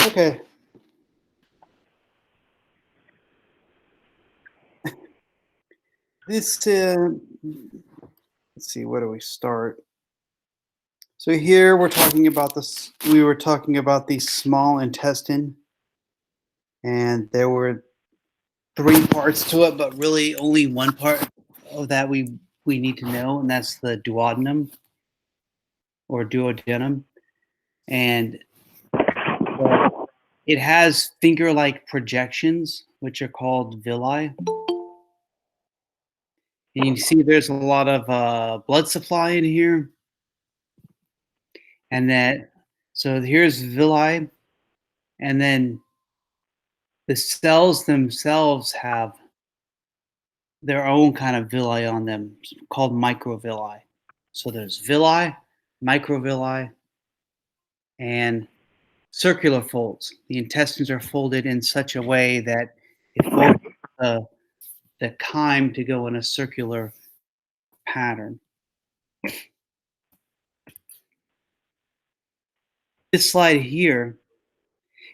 Okay. This, let's see, where do we start? So here we're talking about this. We were talking about the small intestine, and there were three parts to it, but really only one part of that we need to know, and that's the duodenum or duodenum, and it has finger-like projections, which are called villi. And you see there's a lot of blood supply in here, and that so here's villi, and then the cells themselves have their own kind of villi on them called microvilli. So there's villi, microvilli, and circular folds. The intestines are folded in such a way that it forces the chyme to go in a circular pattern. This slide here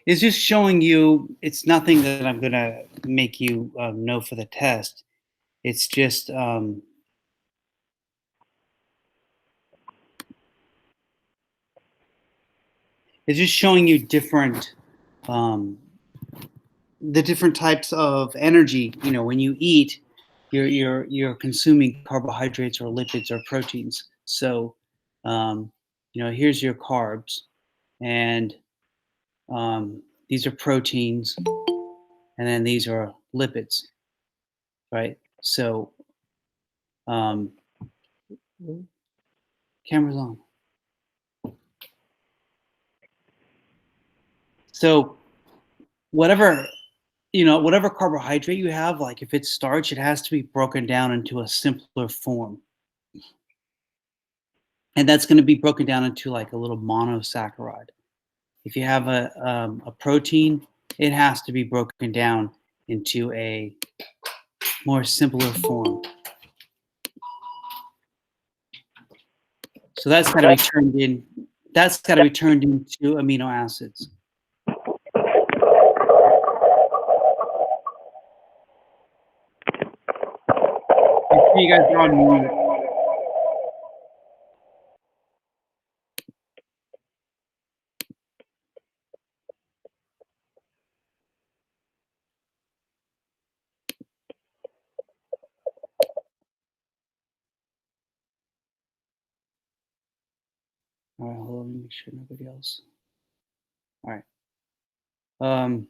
is just showing you, it's nothing that I'm going to make you know for the test. It's just showing you different the different types of energy. You know, when you eat, you're consuming carbohydrates or lipids or proteins. So you know, here's your carbs, and these are proteins, and then these are lipids, right? So um, camera's on. So whatever, you know, whatever carbohydrate you have, like if it's starch, it has to be broken down into a simpler form. And that's going to be broken down into like a little monosaccharide. If you have a protein, it has to be broken down into a more simpler form. So that's got to be turned in. That's got to be turned into amino acids. I see you guys are on mute. All right, hold on, let me make sure nobody else. All right. All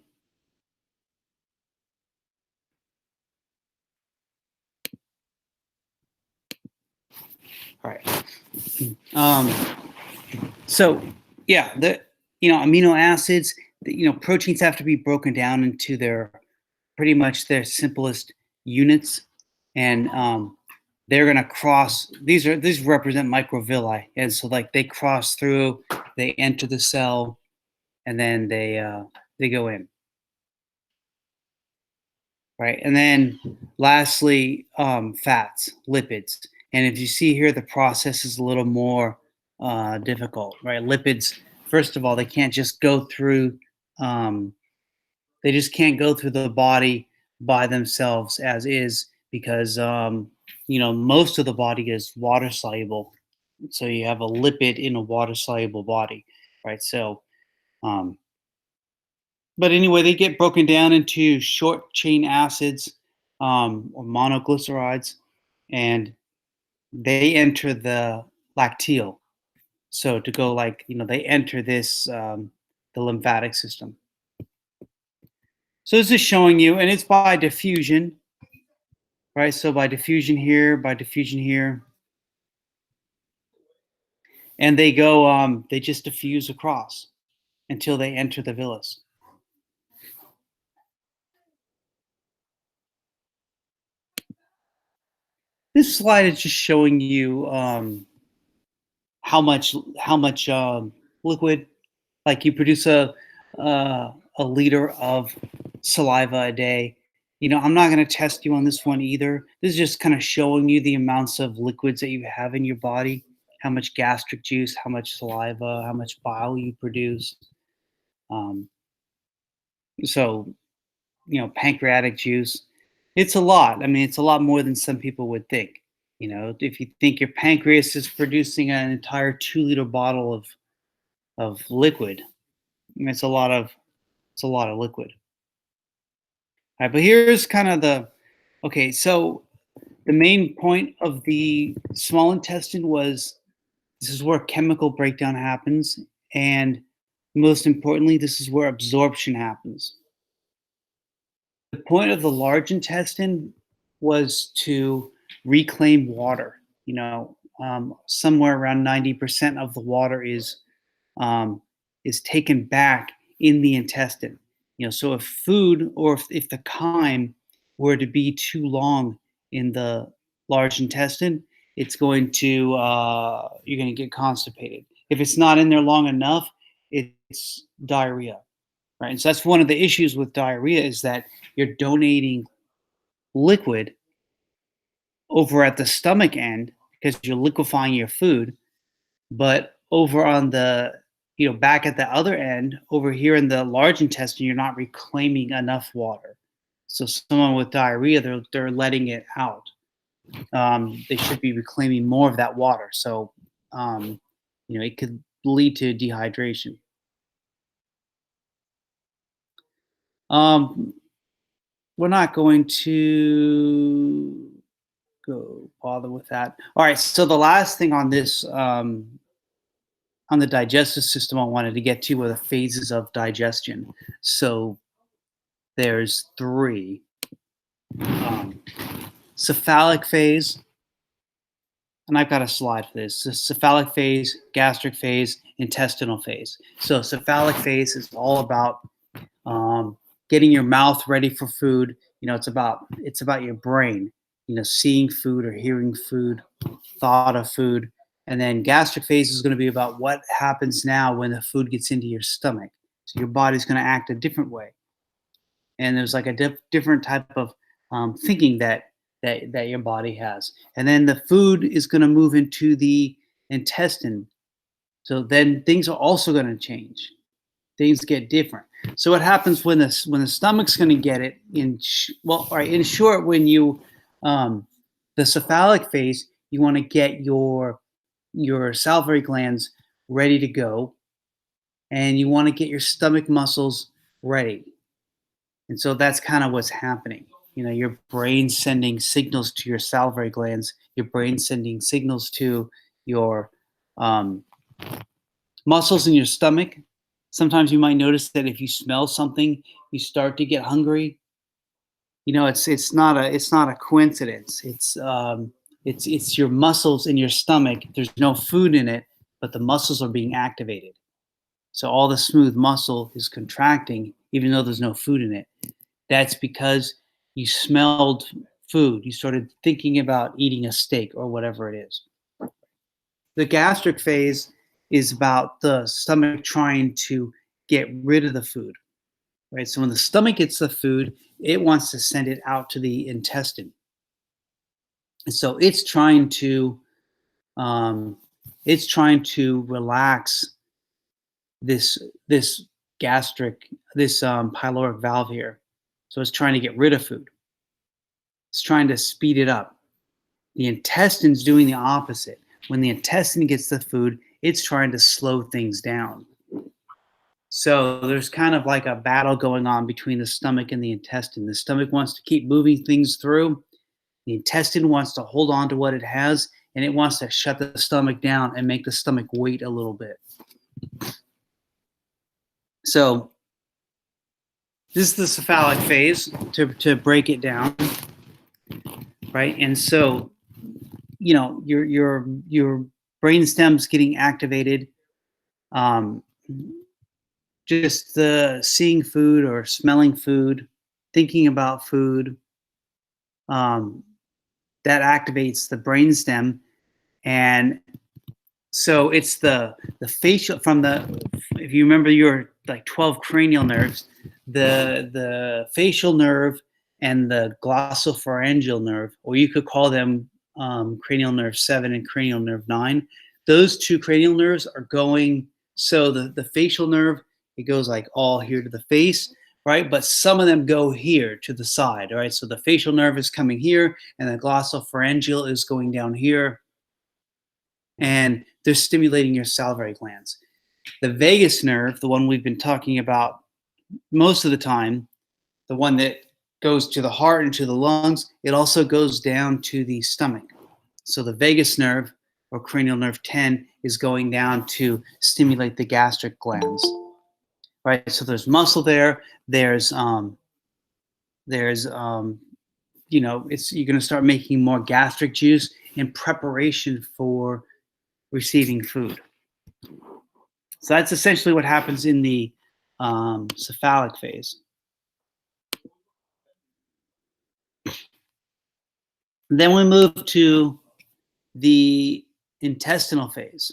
right. So yeah, the amino acids, proteins have to be broken down into their pretty much their simplest units, and they're gonna cross. These represent microvilli, and so like they cross through, they enter the cell, and then they go in, right? And then lastly, fats, lipids. And if you see here, the process is a little more difficult, right? Lipids, first of all, they can't just go through. They just can't go through the body by themselves as is because most of the body is water soluble. So you have a lipid in a water soluble body, right? So, um, but anyway, they get broken down into short chain acids or monoglycerides, and they enter the lacteal. So to go like they enter this the lymphatic system. So this is showing you, and it's by diffusion, right? So by diffusion here, and they go, they just diffuse across until they enter the villus. This slide is just showing you how much liquid, like you produce a liter of saliva a day. I'm not going to test you on this one either. This is just kind of showing you the amounts of liquids that you have in your body, how much gastric juice, how much saliva, how much bile you produce. So, pancreatic juice, it's a lot. I mean, it's a lot more than some people would think. If you think your pancreas is producing an entire 2-liter bottle of liquid, I mean, it's a lot of liquid. All right, but here's kind of okay, so the main point of the small intestine was this is where chemical breakdown happens, and most importantly, this is where absorption happens. The point of the large intestine was to reclaim water. Somewhere around 90% of the water um, is taken back in the intestine. So if food or if the chyme were to be too long in the large intestine, it's going to you're going to get constipated. If it's not in there long enough, it's diarrhea, right? And so that's one of the issues with diarrhea is that you're donating liquid over at the stomach end because you're liquefying your food, but over on the back at the other end, over here in the large intestine, you're not reclaiming enough water. So someone with diarrhea, they're letting it out. They should be reclaiming more of that water. So it could lead to dehydration. Um, we're not going to go bother with that. All right. So the last thing on this on the digestive system I wanted to get to were the phases of digestion. So there's three: cephalic phase, and I've got a slide for this. The cephalic phase, gastric phase, intestinal phase. So cephalic phase is all about getting your mouth ready for food. It's about your brain. Seeing food or hearing food, thought of food. And then gastric phase is going to be about what happens now when the food gets into your stomach. So your body's going to act a different way. And there's like a different type of thinking that your body has. And then the food is going to move into the intestine. So then things are also going to change. Things get different. So what happens when the stomach's going to get it all right, in short, when you the cephalic phase, you want to get your salivary glands ready to go, and you want to get your stomach muscles ready. And so that's kind of what's happening. Your brain sending signals to your salivary glands, your brain sending signals to your um, muscles in your stomach. Sometimes you might notice that if you smell something, you start to get hungry. It's not a coincidence. It's your muscles in your stomach. There's no food in it, but the muscles are being activated. So all the smooth muscle is contracting, even though there's no food in it. That's because you smelled food. You started thinking about eating a steak or whatever it is. The gastric phase is about the stomach trying to get rid of the food, right? So when the stomach gets the food, it wants to send it out to the intestine. And so um, it's trying to relax this pyloric valve here. So it's trying to get rid of food. It's trying to speed it up. The intestine's doing the opposite. When the intestine gets the food, it's trying to slow things down. So there's kind of like a battle going on between the stomach and the intestine. The stomach wants to keep moving things through. The intestine wants to hold on to what it has, and it wants to shut the stomach down and make the stomach wait a little bit. So this is the cephalic phase to break it down, right? And so, your brain stem's getting activated. Just the seeing food or smelling food, thinking about food, that activates the brainstem. And so it's the facial if you remember your like 12 cranial nerves, the facial nerve and the glossopharyngeal nerve, or you could call them cranial nerve 7 and cranial nerve 9. Those two cranial nerves are going. So the facial nerve, it goes like all here to the face, right? But some of them go here to the side, right? So the facial nerve is coming here, and the glossopharyngeal is going down here, and they're stimulating your salivary glands. The vagus nerve, the one we've been talking about most of the time, the one that goes to the heart and to the lungs, it also goes down to the stomach. So the vagus nerve, or cranial nerve 10, is going down to stimulate the gastric glands, right? So there's muscle there. There's you know, you're going to start making more gastric juice in preparation for receiving food. So that's essentially what happens in the cephalic phase. Then we move to the intestinal phase.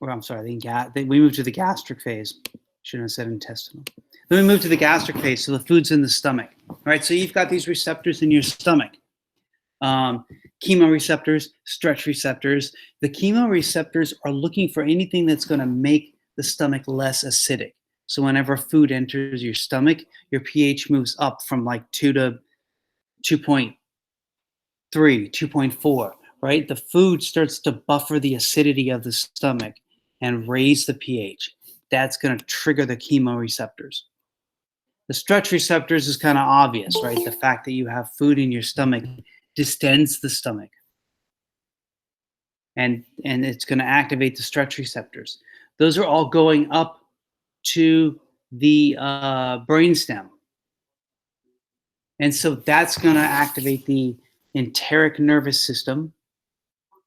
Or I'm sorry, we move to the gastric phase. Shouldn't have said intestinal. Then we move to the gastric phase, so the food's in the stomach. All right, so you've got these receptors in your stomach. Chemoreceptors, stretch receptors. The chemoreceptors are looking for anything that's going to make the stomach less acidic. So whenever food enters your stomach, your pH moves up from like 2 to 2.3, 2.4, right? The food starts to buffer the acidity of the stomach and raise the pH. That's going to trigger the chemoreceptors. The stretch receptors is kind of obvious, right? The fact that you have food in your stomach distends the stomach. And it's going to activate the stretch receptors. Those are all going up to the brainstem. And so that's going to activate the enteric nervous system.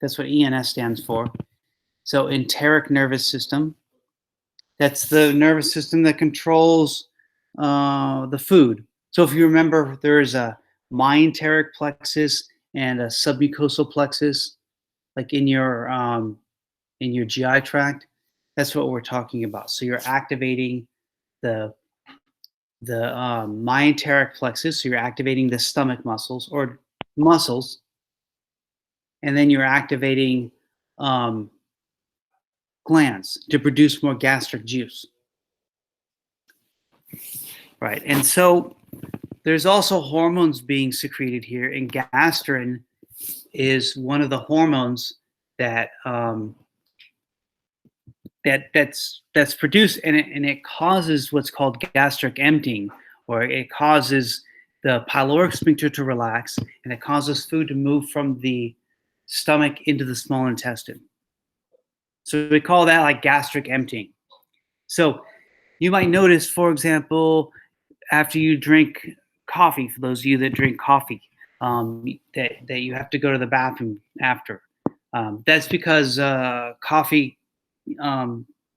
That's what ENS stands for. So enteric nervous system. That's the nervous system that controls the food. So if you remember, there is a myenteric plexus and a submucosal plexus, like in your GI tract. That's what we're talking about. So you're activating the myenteric plexus. So you're activating the stomach muscles, and then you're activating glands to produce more gastric juice. Right, and so there's also hormones being secreted here, and gastrin is one of the hormones that that's produced, and it causes what's called gastric emptying, or it causes the pyloric sphincter to relax, and it causes food to move from the stomach into the small intestine. So we call that like gastric emptying. So you might notice, for example, after you drink coffee, for those of you that drink coffee, that you have to go to the bathroom after. That's because coffee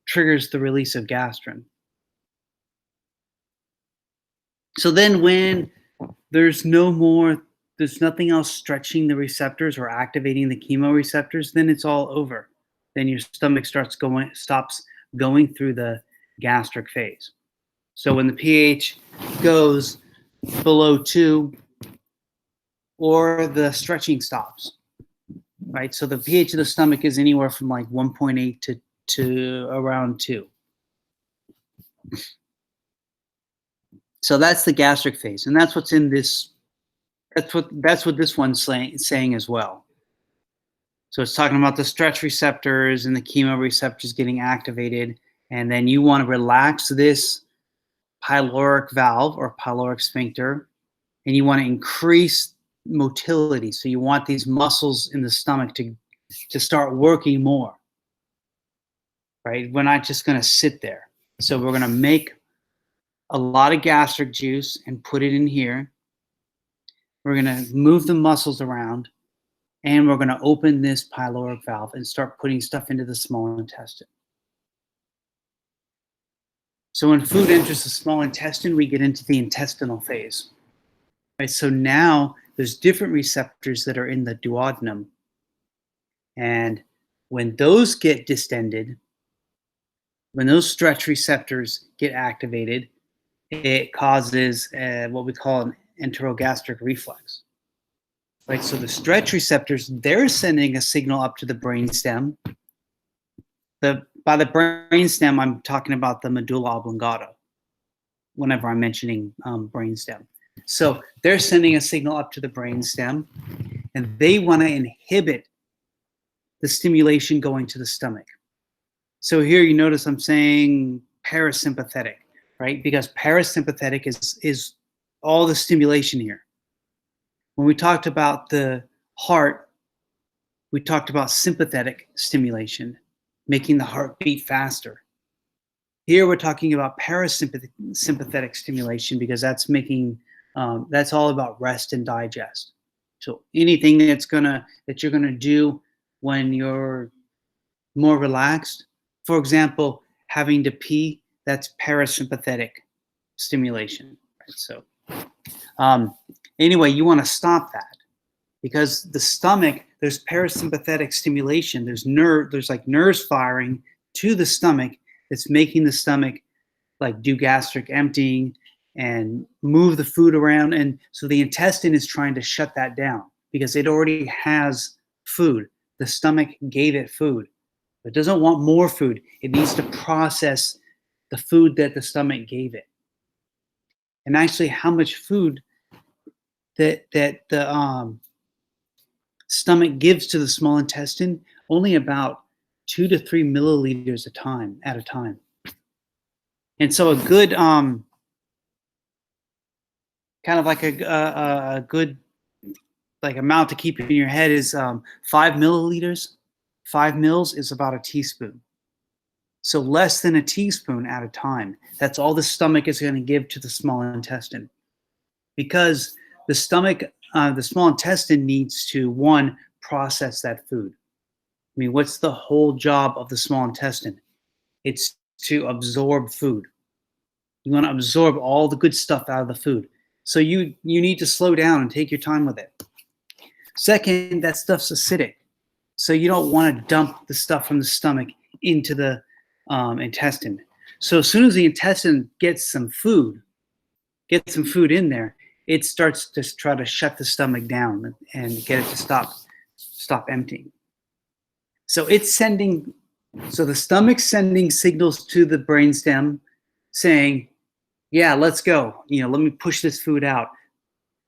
triggers the release of gastrin. So then when there's nothing else stretching the receptors or activating the chemoreceptors, then it's all over. Then your stomach stops going through the gastric phase. So when the pH goes below 2, or the stretching stops, right? So the pH of the stomach is anywhere from like 1.8 to around 2. So that's the gastric phase, and that's what's in this. That's what this one's saying as well. So it's talking about the stretch receptors and the chemoreceptors getting activated, and then you want to relax this pyloric valve or pyloric sphincter, and you want to increase motility. So you want these muscles in the stomach to start working more, right? We're not just going to sit there. So we're going to make a lot of gastric juice and put it in here. We're going to move the muscles around, and we're going to open this pyloric valve and start putting stuff into the small intestine. So when food enters the small intestine, we get into the intestinal phase. Right? So now there's different receptors that are in the duodenum. And when those get distended, when those stretch receptors get activated, it causes what we call an enterogastric reflex. Right? So the stretch receptors, they're sending a signal up to the brainstem. By the brainstem, I'm talking about the medulla oblongata whenever I'm mentioning brainstem. So they're sending a signal up to the brainstem, and they want to inhibit the stimulation going to the stomach. So here you notice I'm saying parasympathetic, right? Because parasympathetic is all the stimulation here. When we talked about the heart, we talked about sympathetic stimulation, making the heart beat faster. Here we're talking about parasympathetic stimulation because that's making that's all about rest and digest. So anything that you're gonna do when you're more relaxed, for example, having to pee, that's parasympathetic stimulation. Right? So anyway, you want to stop that because the stomach, there's parasympathetic stimulation. There's like nerves firing to the stomach that's making the stomach like do gastric emptying and move the food around. And so the intestine is trying to shut that down because it already has food. The stomach gave it food. It doesn't want more food. It needs to process the food that the stomach gave it. And actually, how much food that the stomach gives to the small intestine, only about 2 to 3 milliliters at a time. And so a good kind of like a good like amount to keep in your head is 5 milliliters. 5 mils is about a teaspoon. So less than a teaspoon at a time. That's all the stomach is going to give to the small intestine. Because the stomach, the small intestine needs to, one, process that food. I mean, what's the whole job of the small intestine? It's to absorb food. You want to absorb all the good stuff out of the food. So you need to slow down and take your time with it. Second, that stuff's acidic. So you don't want to dump the stuff from the stomach into the intestine. So as soon as the intestine gets some food in there, it starts to try to shut the stomach down and get it to stop emptying. So the stomach's sending signals to the brainstem saying, yeah, let's go. Let me push this food out.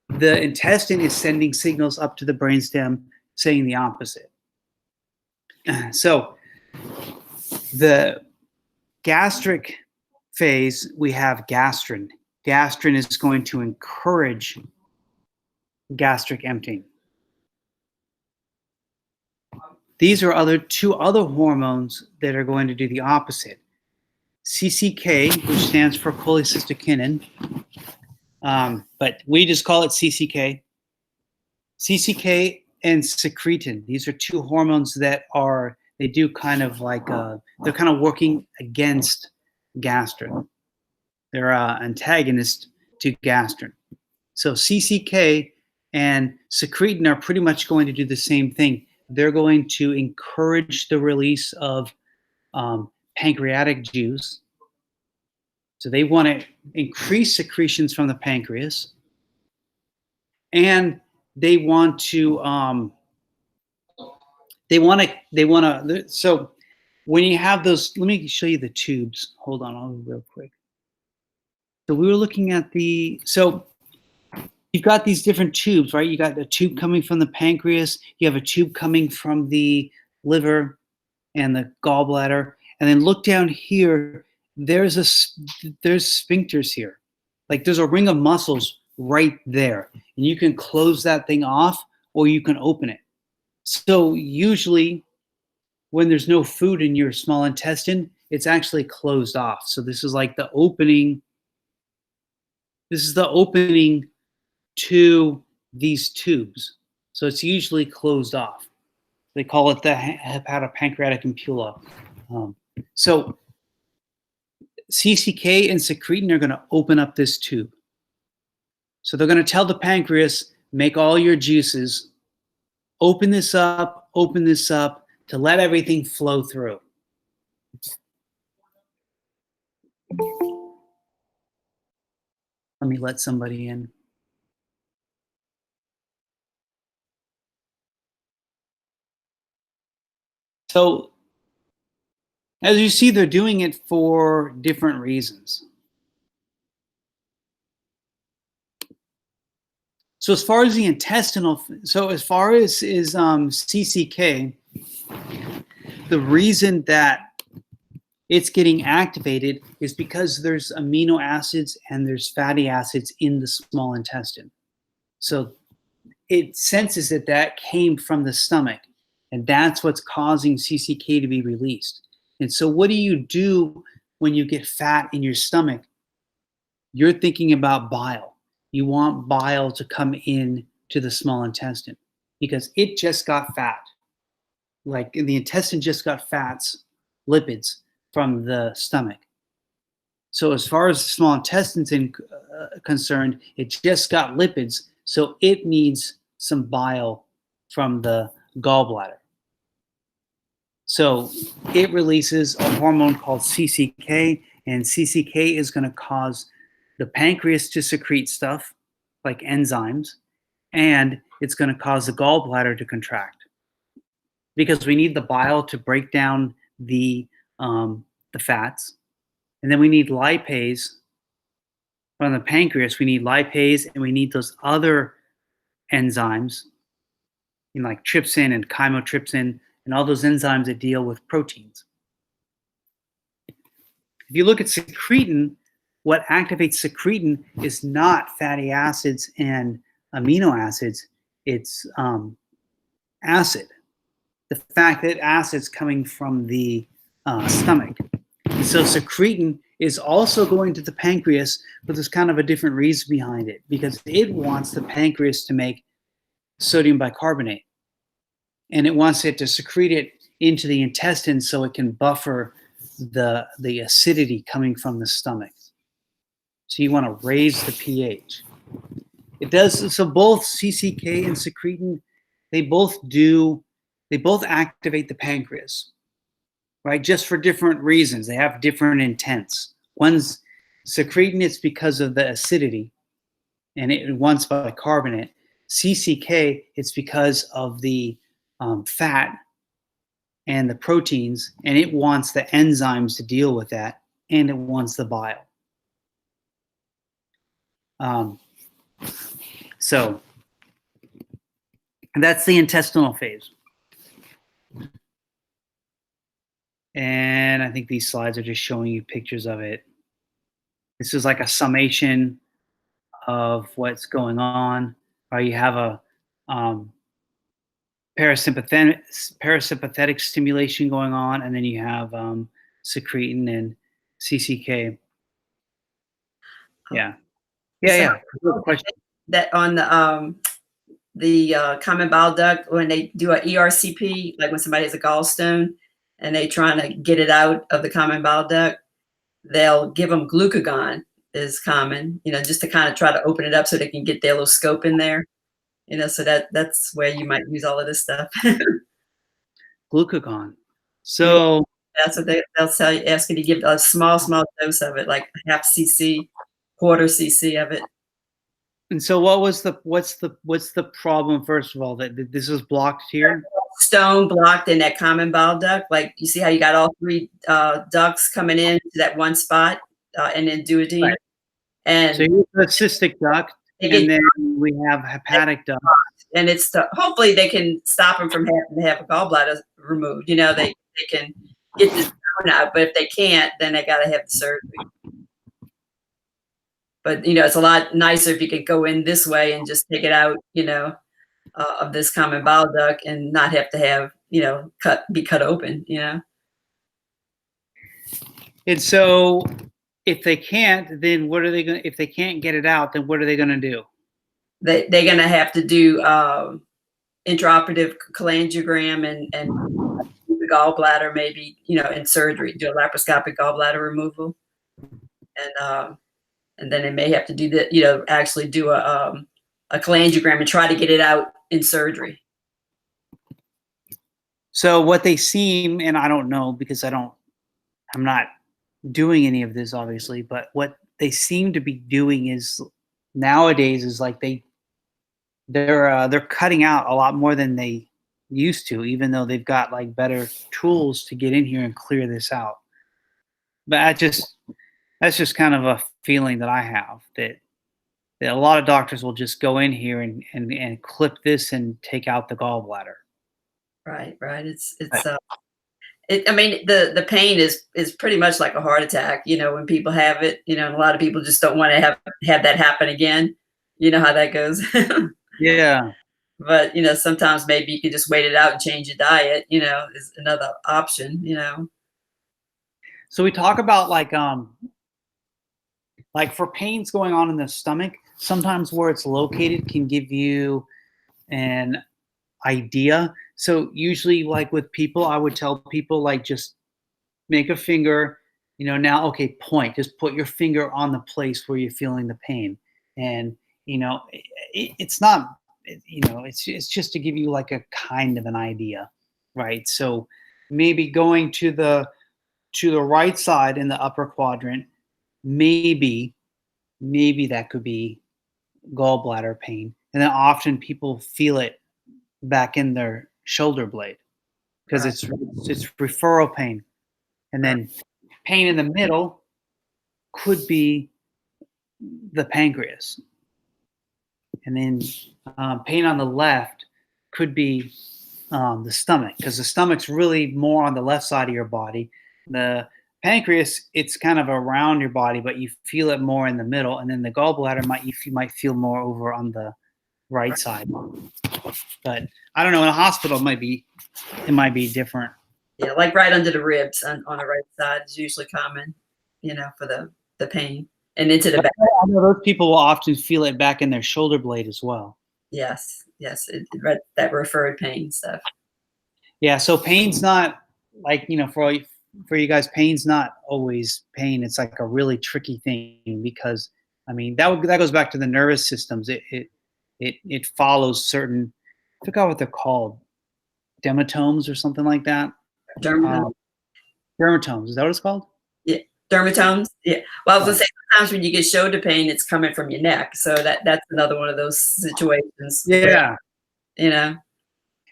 The intestine is sending signals up to the brainstem saying the opposite. So the gastric phase, we have gastrin. Gastrin is going to encourage gastric emptying. These are two other hormones that are going to do the opposite. CCK, which stands for cholecystokinin, but we just call it CCK. CCK and secretin. These are two hormones that they do kind of like they're kind of working against gastrin. They're antagonist to gastrin. So CCK and secretin are pretty much going to do the same thing. They're going to encourage the release of pancreatic juice. So they want to increase secretions from the pancreas, and they want to so when you have those, let me show you the tubes. Hold on real quick. So we were looking at so you've got these different tubes, right? You got a tube coming from the pancreas, you have a tube coming from the liver and the gallbladder, and then look down here, there's sphincters here. Like there's a ring of muscles right there, and you can close that thing off or you can open it. So usually when there's no food in your small intestine, it's actually closed off. So this is like the opening. This is the opening to these tubes. So it's usually closed off. They call it the hepatopancreatic ampulla. So CCK and secretin are going to open up this tube. So they're going to tell the pancreas, make all your juices, open this up to let everything flow through. Let me let somebody in. So As you see, they're doing it for different reasons. So as far as the intestinal, so as far as is CCK, the reason that it's getting activated is because there's amino acids and there's fatty acids in the small intestine. So it senses that that came from the stomach, and that's what's causing CCK to be released. And so what do you do when you get fat in your stomach? You're thinking about bile. You want bile to come in to the small intestine because it just got fat. Like the intestine just got fats, lipids from the stomach. So as far as the small intestine's concerned, it just got lipids, so it needs some bile from the gallbladder. So it releases a hormone called CCK, and CCK is going to cause the pancreas to secrete stuff like enzymes, and it's going to cause the gallbladder to contract because we need the bile to break down the fats, and then we need lipase from the pancreas. We need lipase, and we need those other enzymes, like trypsin and chymotrypsin, and all those enzymes that deal with proteins. If you look at secretin, what activates secretin is not fatty acids and amino acids, it's acid. The fact that acid's coming from the stomach. And so secretin is also going to the pancreas, but there's kind of a different reason behind it because it wants the pancreas to make sodium bicarbonate. And it wants it to secrete it into the intestine so it can buffer the acidity coming from the stomach. So you want to raise the pH. It does, so both CCK and secretin, they both activate the pancreas, right? Just for different reasons. They have different intents. One's secretin, it's because of the acidity, and it wants bicarbonate. CCK, it's because of the fat and the proteins, and it wants the enzymes to deal with that, and it wants the bile. So, and that's the intestinal phase. And I think these slides are just showing you pictures of it. This is like a summation of what's going on. Or you have a parasympathetic stimulation going on, and then you have secretin and CCK. Yeah. Yeah. Good question. That on the common bile duct, when they do a ERCP, like when somebody has a gallstone and they trying to get it out of the common bile duct, they'll give them glucagon is common, just to kind of try to open it up so they can get their little scope in there, so that's where you might use all of this stuff. Glucagon. So that's what they'll tell you, ask you to give a small dose of it, like half cc, quarter cc of it. And so what's the problem, first of all, that this is blocked here? Stone blocked in that common bile duct. Like you see how you got all three ducts coming in to that one spot, and then duodenum. Right. And so you have a cystic duct, and then we have hepatic duct. And it's hopefully they can stop them from having to have a gallbladder removed. They can get this stone out, but if they can't, then they got to have the surgery. But it's a lot nicer if you could go in this way and just take it out, of this common bile duct and not have to have, be cut open, And so if they can't, then what are they going to, if they can't get it out, then what are they going to do? They're going to have to do intraoperative cholangiogram and the gallbladder, maybe, in surgery, do a laparoscopic gallbladder removal. And then they may have to do that, actually do a cholangiogram and try to get it out in surgery. So what they seem, and I don't know because I'm not doing any of this obviously, but what they seem to be doing is nowadays is like they're cutting out a lot more than they used to, even though they've got like better tools to get in here and clear this out. But that's just kind of a feeling that I have that a lot of doctors will just go in here and clip this and take out the gallbladder. Right, right. Right. I mean, the pain is pretty much like a heart attack, when people have it, and a lot of people just don't want to have that happen again. You know how that goes. Yeah. But, sometimes maybe you could just wait it out and change your diet, is another option. So we talk about like for pains going on in the stomach, sometimes where it's located can give you an idea. So usually like with people, I would tell people like just make a finger, now okay, point. Just put your finger on the place where you're feeling the pain. And it's not it's just to give you like a kind of an idea, right? So maybe going to the right side in the upper quadrant, maybe that could be gallbladder pain. And then often people feel it back in their shoulder blade because Right, it's referral pain. And right, then pain in the middle could be the pancreas. And then pain on the left could be the stomach, because the stomach's really more on the left side of your body. The pancreas, it's kind of around your body, but you feel it more in the middle. And then the gallbladder you might feel more over on the right side. But I don't know. In a hospital, it might be different. yeah, like right under the ribs on the right side is usually common, for the pain, and into the But back. I know those people will often feel it back in their shoulder blade as well. Yes, yes, that referred pain stuff. Yeah. So pain's not like for you guys, pain's not always pain. It's like a really tricky thing because I mean that goes back to the nervous systems. It follows certain. I forgot what they're called, dermatomes or something like that. Dermatome, Um, dermatomes, is that what it's called? yeah, dermatomes, yeah. Well, I was gonna Right. say sometimes when you get shoulder pain, it's coming from your neck, so that's another one of those situations where, Yeah. you know,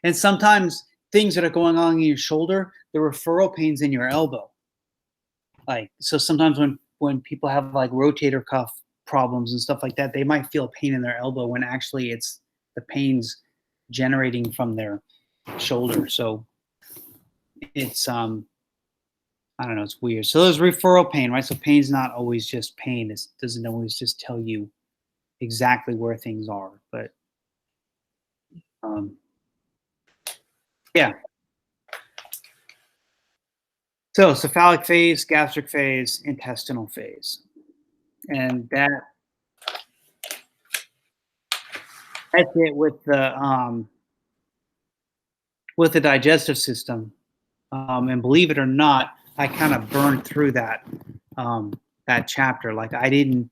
And sometimes things that are going on in your shoulder, the referral pain's in your elbow. Like so sometimes when people have like rotator cuff problems and stuff like that, they might feel pain in their elbow when actually it's the pain's generating from their shoulder. So it's I don't know, it's weird. So there's referral pain, right? So pain's not always just pain. It doesn't always just tell you exactly where things are. But um yeah. So cephalic phase, gastric phase, intestinal phase. And that's it with the digestive system. And believe it or not, I kind of burned through that chapter. Like I didn't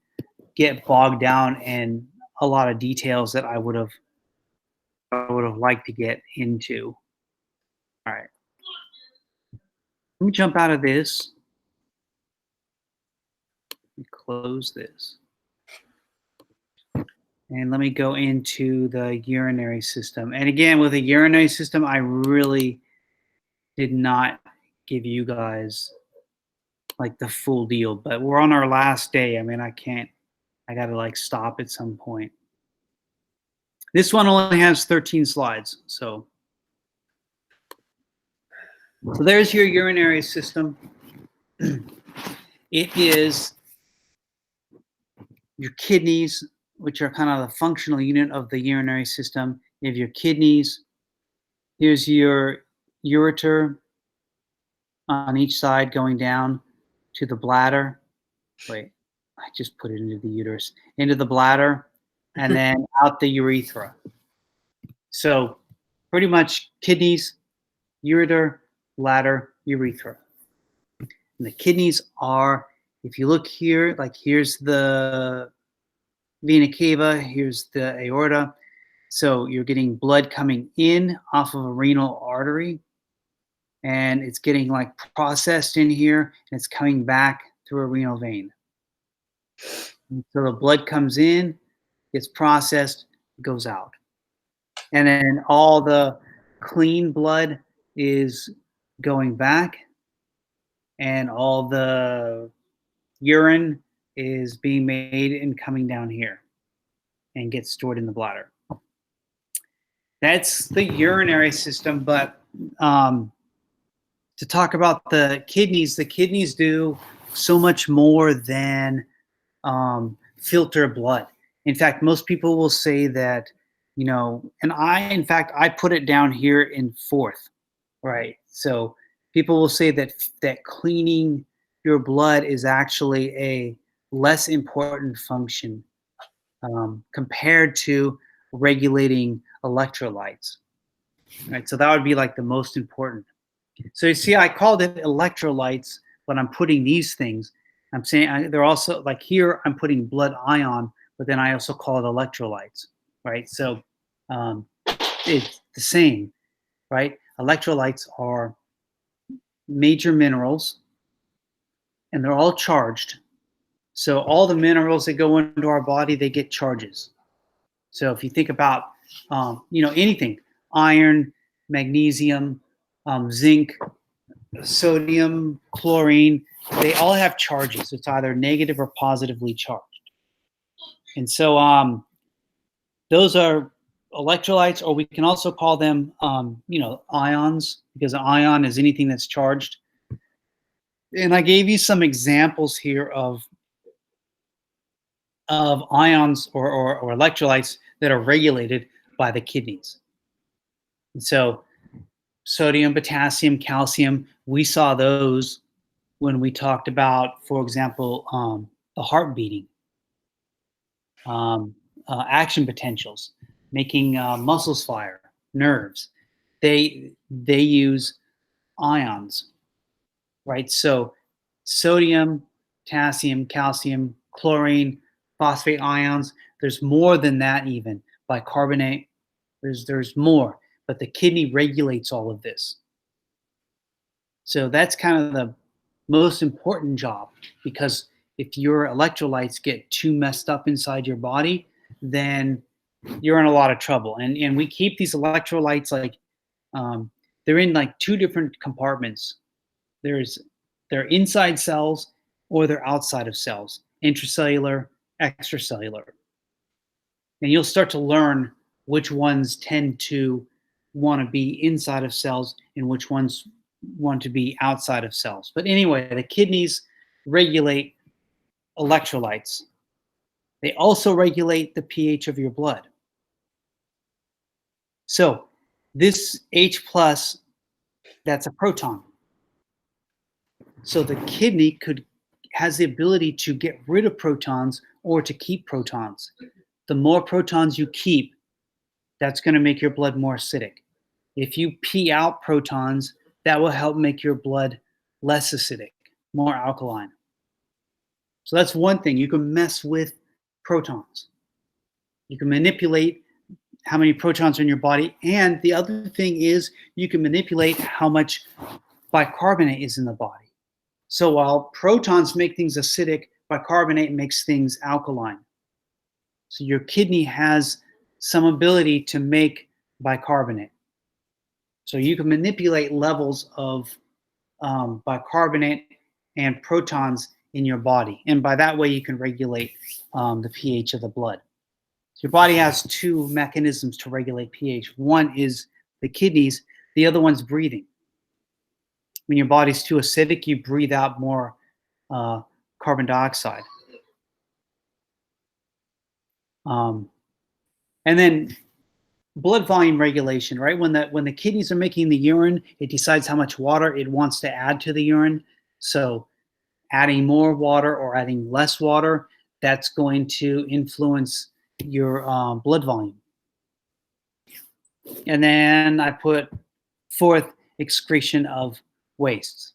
get bogged down in a lot of details that I would have liked to get into. All right, let me jump out of this and close this, and let me go into the urinary system. And again, with the urinary system, I really did not give you guys like the full deal, but we're on our last day. I mean, I got to like stop at some point. This one only has 13 slides. So there's your urinary system. It is your kidneys, which are kind of the functional unit of the urinary system. You have your kidneys. Here's your ureter on each side going down to the bladder. Wait, I just put it into the uterus, into the bladder, and then out the urethra. So pretty much kidneys, ureter, bladder, urethra. And the kidneys are, if you look here, like here's the vena cava, here's the aorta. So you're getting blood coming in off of a renal artery, and it's getting like processed in here, and it's coming back through a renal vein. And so the blood comes in, gets processed, goes out. And then all the clean blood is going back, and all the urine is being made and coming down here and gets stored in the bladder. That's the urinary system. But to talk about the kidneys do so much more than filter blood. In fact, most people will say that, you know, and I put it down here in fourth, right? So people will say that cleaning your blood is actually a less important function compared to regulating electrolytes, right? So that would be like the most important. So you see, I called it electrolytes, but I'm putting these things. I'm saying they're also like here. I'm putting blood ion, but then I also call it electrolytes, right? So it's the same, right? Electrolytes are major minerals, and they're all charged. So all the minerals that go into our body, they get charges. So if you think about, you know, anything, iron, magnesium, zinc, sodium, chlorine, they all have charges. It's either negative or positively charged. And so those are electrolytes, or we can also call them, you know, ions, because an ion is anything that's charged. And I gave you some examples here of ions or electrolytes that are regulated by the kidneys. And so sodium, potassium, calcium, we saw those when we talked about, for example, the heart beating, action potentials, making muscles fire, nerves. They use ions, right? So sodium, potassium, calcium, chlorine, phosphate ions. There's more than that even. Bicarbonate. There's more, but the kidney regulates all of this. So that's kind of the most important job, because if your electrolytes get too messed up inside your body, then you're in a lot of trouble. And we keep these electrolytes like they're in like two different compartments. They're inside cells or they're outside of cells, intracellular, extracellular. And you'll start to learn which ones tend to want to be inside of cells and which ones want to be outside of cells. But anyway, the kidneys regulate electrolytes. They also regulate the pH of your blood. So this H plus, that's a proton. So the kidney has the ability to get rid of protons or to keep protons. The more protons you keep, that's going to make your blood more acidic. If you pee out protons, that will help make your blood less acidic, more alkaline. So that's one thing. You can mess with protons. You can manipulate how many protons are in your body. And the other thing is you can manipulate how much bicarbonate is in the body. So while protons make things acidic, bicarbonate makes things alkaline. So your kidney has some ability to make bicarbonate. So you can manipulate levels of bicarbonate and protons in your body. And by that way, you can regulate the pH of the blood. So your body has two mechanisms to regulate pH. One is the kidneys, the other one's breathing. When your body's too acidic, you breathe out more carbon dioxide. And then blood volume regulation, right? When the kidneys are making the urine, it decides how much water it wants to add to the urine. So adding more water or adding less water, that's going to influence your blood volume. And then I put fourth, excretion of wastes.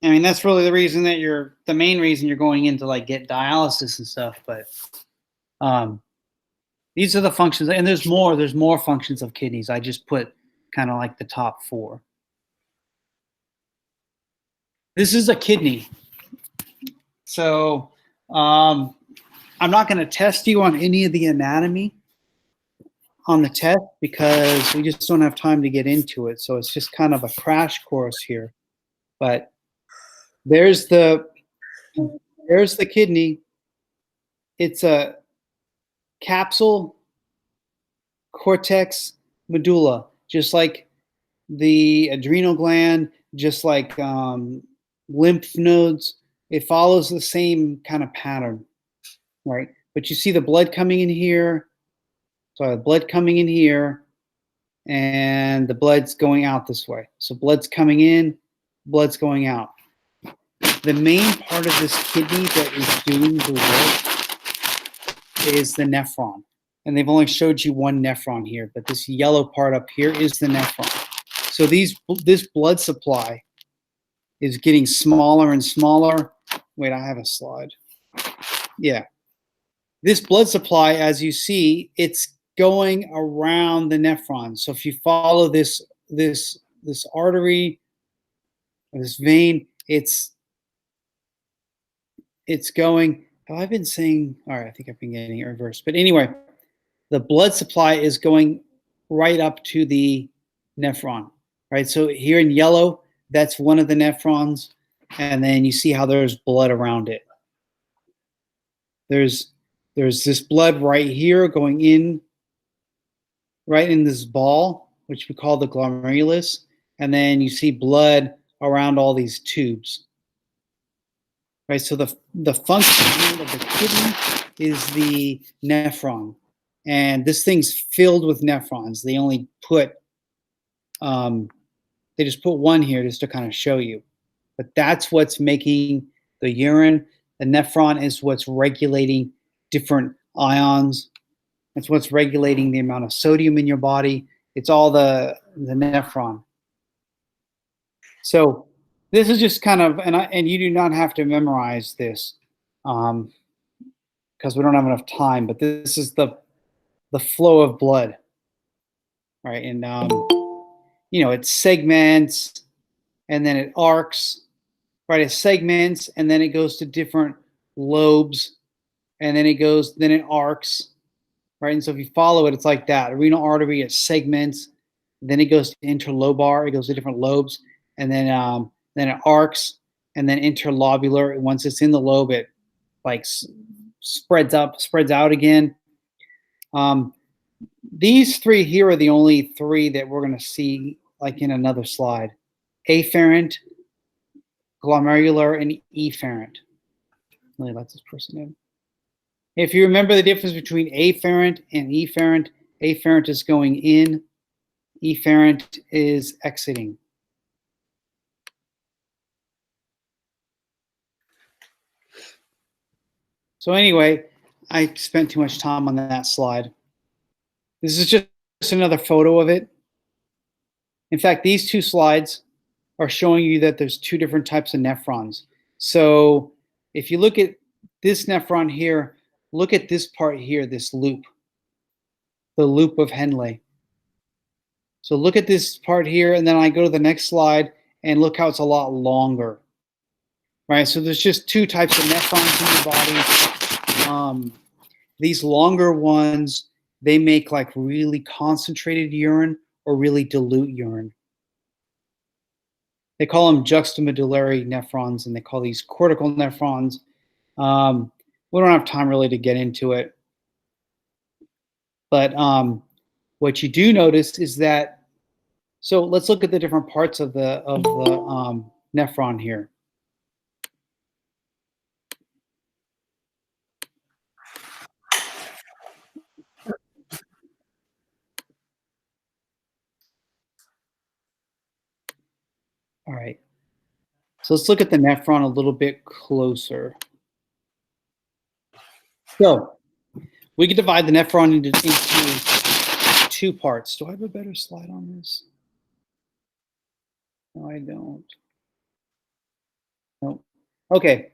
I mean, that's really the reason that the main reason you're going in to like get dialysis and stuff. But these are the functions, and there's more functions of kidneys. I just put kind of like the top four. This is a kidney. So I'm not going to test you on any of the anatomy. on the test because we just don't have time to get into it. So it's just kind of a crash course here. But there's the kidney. It's a capsule, cortex, medulla, just like the adrenal gland, just like lymph nodes. It follows the same kind of pattern, right? But you see the blood coming in here. So the blood coming in here, and the blood's going out this way. So blood's coming in, blood's going out. The main part of this kidney that is doing the work is the nephron. And they've only showed you one nephron here, but this yellow part up here is the nephron. So this blood supply is getting smaller and smaller. Wait, I have a slide. Yeah. This blood supply, as you see, it's going around the nephron. So if you follow this artery, this vein, it's going. Have I been saying? All right, I think I've been getting it reversed. But anyway, the blood supply is going right up to the nephron, right? So here in yellow, that's one of the nephrons, and then you see how there's blood around it. There's this blood right here going in, right in this ball, which we call the glomerulus, and then you see blood around all these tubes. Right, so the function of the kidney is the nephron, and this thing's filled with nephrons. They only put, they just put one here just to kind of show you, but that's what's making the urine. The nephron is what's regulating different ions. It's what's regulating the amount of sodium in your body. It's all the nephron. So this is just kind of, and you do not have to memorize this because we don't have enough time, but this is the flow of blood, right? And, you know, it segments and then it arcs, right? It segments and then it goes to different lobes and then it arcs, right? And so if you follow it, it's like that. Renal artery, it segments, then it goes to interlobar, it goes to different lobes, and then it arcs, and then interlobular. Once it's in the lobe, it like spreads out again. These three here are the only three that we're going to see like in another slide: afferent, glomerular, and efferent. Really let this person in. If you remember the difference between afferent and efferent is going in, efferent is exiting. So anyway, I spent too much time on that slide. This is just another photo of it. In fact, these two slides are showing you that there's two different types of nephrons. So if you look at this nephron here, look at this part here, this loop, the loop of Henle. So look at this part here, and then I go to the next slide, and look how it's a lot longer, right? So there's just two types of nephrons in your body. These longer ones, they make like really concentrated urine or really dilute urine. They call them juxtamedullary nephrons, and they call these cortical nephrons. We don't have time really to get into it. But what you do notice is that, so let's look at the different parts of the nephron here. All right. So let's look at the nephron a little bit closer. So we can divide the nephron into two parts. Do I have a better slide on this? No, I don't. No. Okay.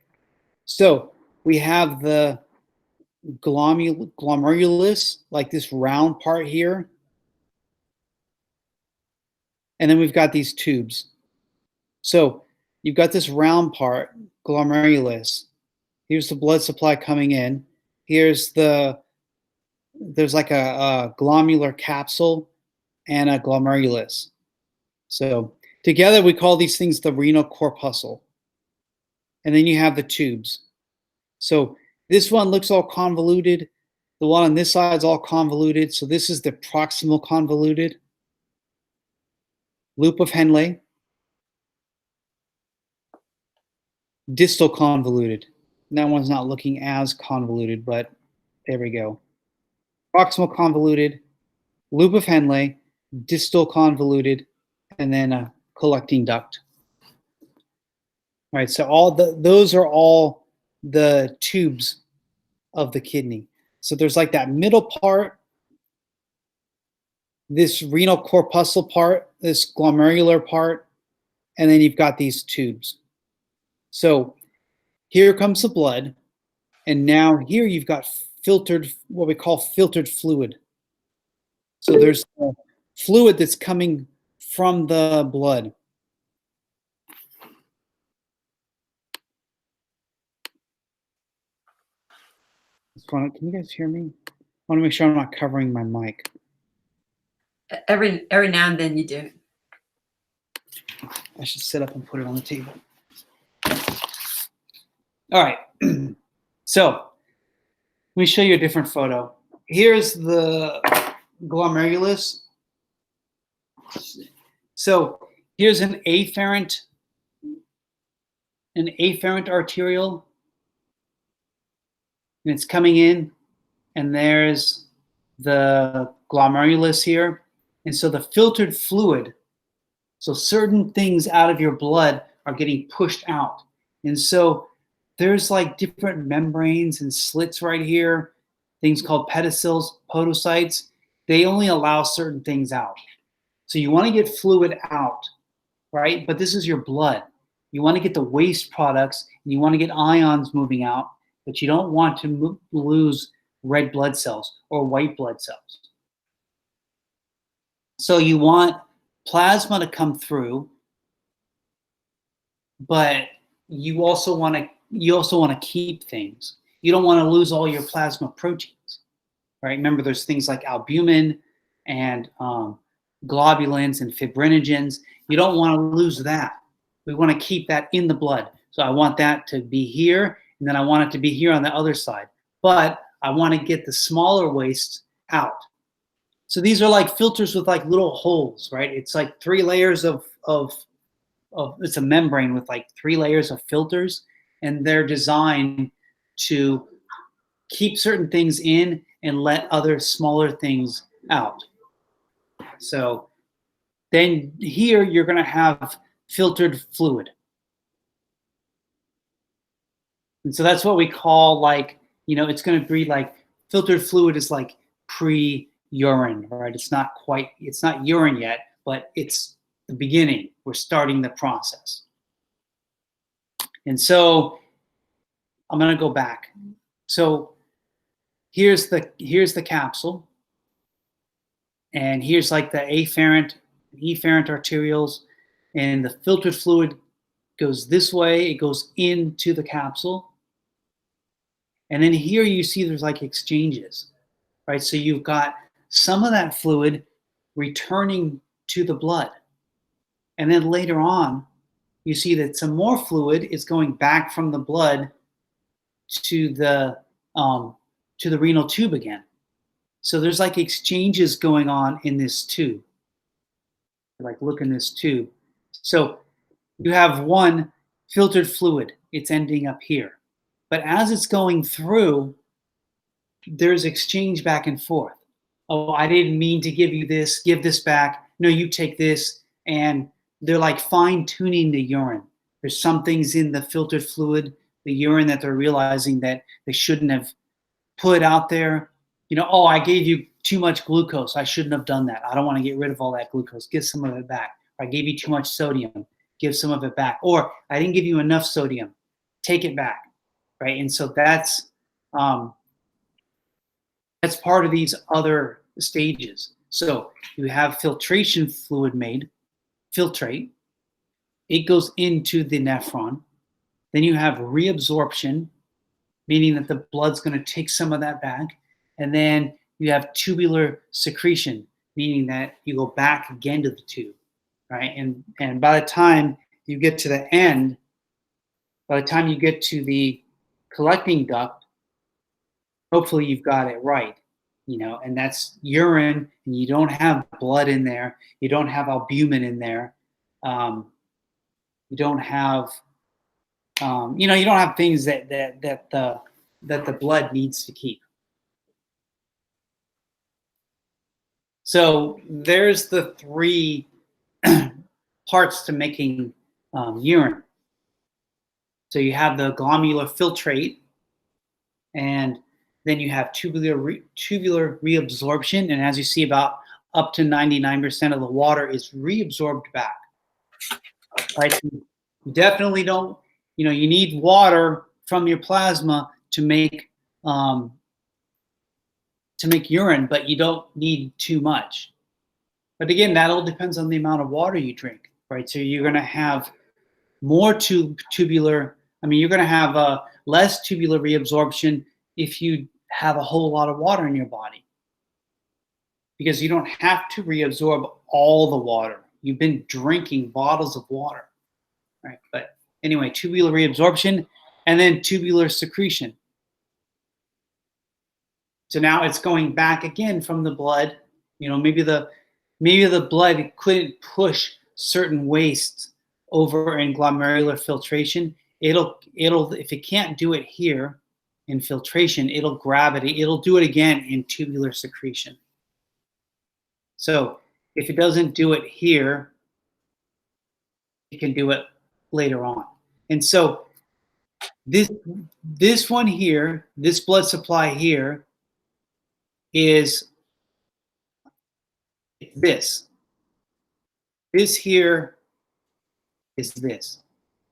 So we have the glomerulus, like this round part here. And then we've got these tubes. So you've got this round part, glomerulus. Here's the blood supply coming in. Here's the there's like a glomerular capsule and a glomerulus. So together we call these things the renal corpuscle. And then you have the tubes. So this one looks all convoluted. The one on this side is all convoluted. So this is the proximal convoluted. Loop of Henle. Distal convoluted. And that one's not looking as convoluted, but there we go. Proximal convoluted, loop of Henle, distal convoluted, and then a collecting duct. All right, so those are all the tubes of the kidney. So there's like that middle part, this renal corpuscle part, this glomerular part, and then you've got these tubes. So here comes the blood, and now here you've got filtered, what we call filtered fluid. So there's fluid that's coming from the blood. Can you guys hear me? I want to make sure I'm not covering my mic. Every now and then you do. I should sit up and put it on the table. All right. So let me show you a different photo. Here's the glomerulus. So here's an afferent arteriole. And it's coming in, and there's the glomerulus here. And so the filtered fluid, so certain things out of your blood are getting pushed out. And so there's like different membranes and slits right here, things called pedicels, podocytes. They only allow certain things out. So you want to get fluid out, right? But this is your blood. You want to get the waste products, and you want to get ions moving out, but you don't want to lose red blood cells or white blood cells. So you want plasma to come through, but you also want to keep things. You don't want to lose all your plasma proteins, right? Remember, there's things like albumin and globulins and fibrinogens. You don't want to lose that. We want to keep that in the blood. So I want that to be here, and then I want it to be here on the other side. But I want to get the smaller waste out. So these are like filters with like little holes, right? It's like 3 layers of it's a membrane with like 3 layers of filters, and they're designed to keep certain things in and let other smaller things out. So then here you're going to have filtered fluid. And so that's what we call, like, you know, it's going to be like filtered fluid is like pre-urine, right? It's not urine yet, but it's the beginning. We're starting the process. And so I'm going to go back. So here's the capsule. And here's like the afferent arterioles, and the filtered fluid goes this way. It goes into the capsule. And then here you see there's like exchanges, right? So you've got some of that fluid returning to the blood. And then later on, you see that some more fluid is going back from the blood to the renal tube again. So there's like exchanges going on in this tube. Like, look in this tube. So you have one filtered fluid. It's ending up here. But as it's going through, there's exchange back and forth. Oh, I didn't mean to give you this. Give this back. No, you take this. And they're like fine-tuning the urine. There's some things in the filtered fluid, the urine, that they're realizing that they shouldn't have put out there. You know, oh, I gave you too much glucose. I shouldn't have done that. I don't want to get rid of all that glucose. Give some of it back. Or I gave you too much sodium. Give some of it back. Or I didn't give you enough sodium. Take it back, right? And so that's part of these other stages. So you have filtration fluid made, filtrate. It goes into the nephron. Then you have reabsorption, meaning that the blood's going to take some of that back. And then you have tubular secretion, meaning that you go back again to the tube, right? And by the time you get to the end, by the time you get to the collecting duct, hopefully you've got it right, and that's urine, and you don't have blood in there, you don't have albumin in there, you don't have, you don't have things that the blood needs to keep. So there's the three parts to making urine. So you have the glomerular filtrate, and then you have tubular reabsorption, and as you see, about up to 99% of the water is reabsorbed back. Right? So you definitely don't, you need water from your plasma to make urine, but you don't need too much. But again, that all depends on the amount of water you drink, right? So you're going to have more tubular. You're going to have less tubular reabsorption if you have a whole lot of water in your body, because you don't have to reabsorb all the water. You've been drinking bottles of water, right? But anyway, tubular reabsorption and then tubular secretion. So now it's going back again from the blood. Maybe the blood couldn't push certain wastes over in glomerular filtration. It'll if it can't do it here in filtration, it'll grab it. It'll do it again in tubular secretion. So if it doesn't do it here, it can do it later on. And so this one here, this blood supply here, is this. This here is this.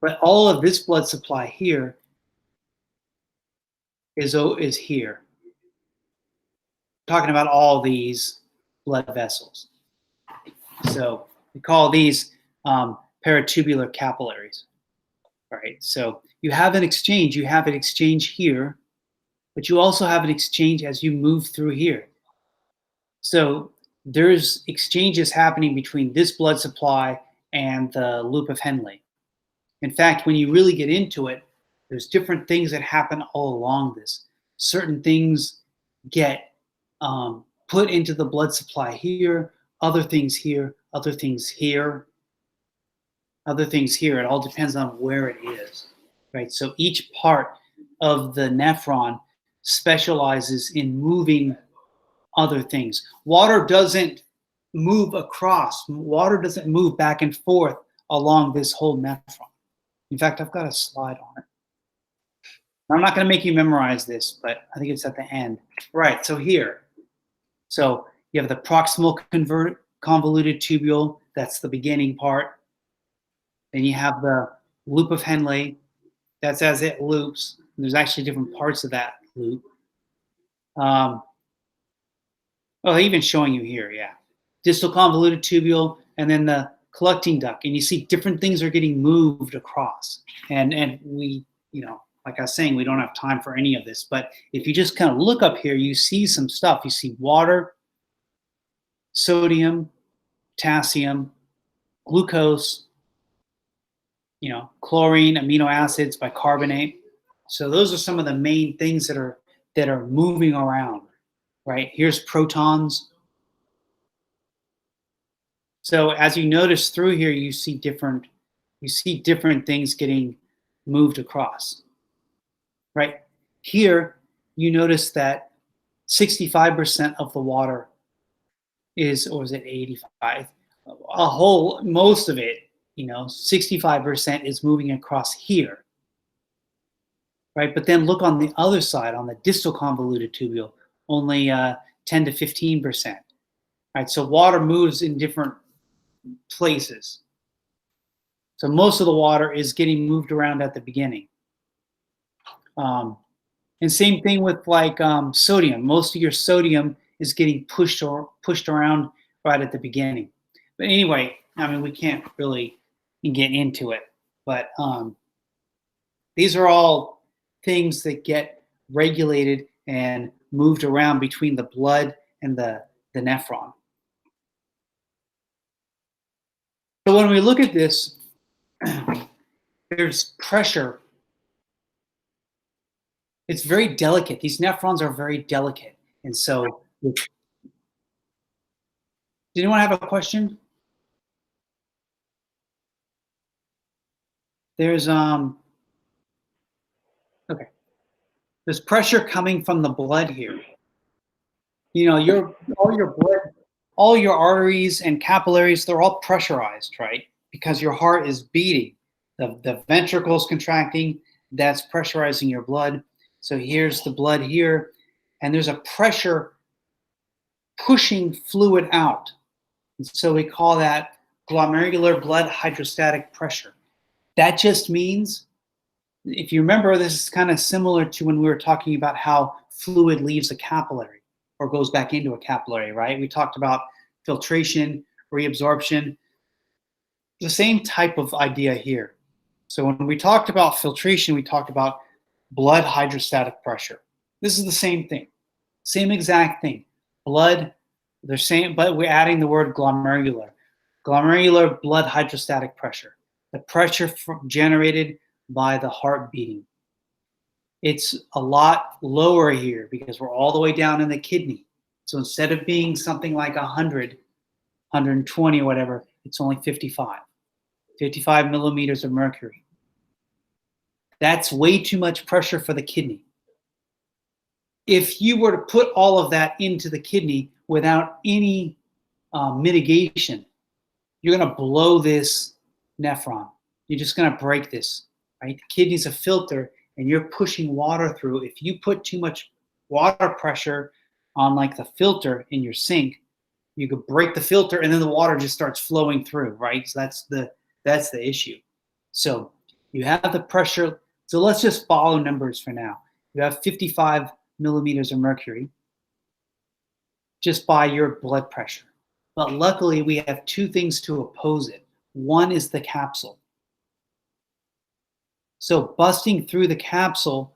But all of this blood supply here is here. Talking about all these blood vessels. So we call these paratubular capillaries. Right? So you have an exchange. You have an exchange here, but you also have an exchange as you move through here. So there's exchanges happening between this blood supply and the loop of Henle. In fact, when you really get into it, there's different things that happen all along this. Certain things get put into the blood supply here, other things here, other things here, other things here. It all depends on where it is, right? So each part of the nephron specializes in moving other things. Water doesn't move across. Water doesn't move back and forth along this whole nephron. In fact, I've got a slide on it. I'm not going to make you memorize this, but I think it's at the end. Right, so here. So you have the proximal convoluted tubule. That's the beginning part. Then you have the loop of Henle. That's as it loops. There's actually different parts of that loop. Well, even showing you here, yeah. Distal convoluted tubule, and then the collecting duct. And you see different things are getting moved across. And we, like I was saying, we don't have time for any of this. But if you just kind of look up here, you see some stuff. You see water, sodium, potassium, glucose, chlorine, amino acids, bicarbonate. So those are some of the main things that are moving around, right? Here's protons. So as you notice through here, you see different things getting moved across, right? Here, you notice that 65% of the water is, or is it 85? Most of it, 65% is moving across here, right? But then look on the other side, on the distal convoluted tubule, only 10 to 15%, right? So water moves in different places. So most of the water is getting moved around at the beginning. And same thing with like sodium. Most of your sodium is getting pushed around right at the beginning. But anyway, we can't really get into it. But these are all things that get regulated and moved around between the blood and the nephron. So when we look at this, there's pressure. It's very delicate. These nephrons are very delicate. And so, did anyone have a question? There's okay. There's pressure coming from the blood here. You know, all your blood, all your arteries and capillaries, they're all pressurized, right? Because your heart is beating. The ventricle's contracting, that's pressurizing your blood. So here's the blood here, and there's a pressure pushing fluid out. And so we call that glomerular blood hydrostatic pressure. That just means, if you remember, this is kind of similar to when we were talking about how fluid leaves a capillary or goes back into a capillary, right? We talked about filtration, reabsorption, the same type of idea here. So when we talked about filtration, we talked about blood hydrostatic pressure. This is the same thing, same exact thing. Blood, they're saying, but we're adding the word glomerular. Glomerular blood hydrostatic pressure, the pressure generated by the heart beating. It's a lot lower here because we're all the way down in the kidney. So instead of being something like 100, 120 or whatever, it's only 55 millimeters of mercury. That's way too much pressure for the kidney. If you were to put all of that into the kidney without any mitigation, you're going to blow this nephron. You're just going to break this, right? The kidney's a filter, and you're pushing water through. If you put too much water pressure on like the filter in your sink, you could break the filter, and then the water just starts flowing through, right? So that's the issue. So you have the pressure. So let's just follow numbers for now. You have 55 millimeters of mercury just by your blood pressure. But luckily, we have two things to oppose it. One is the capsule. So busting through the capsule,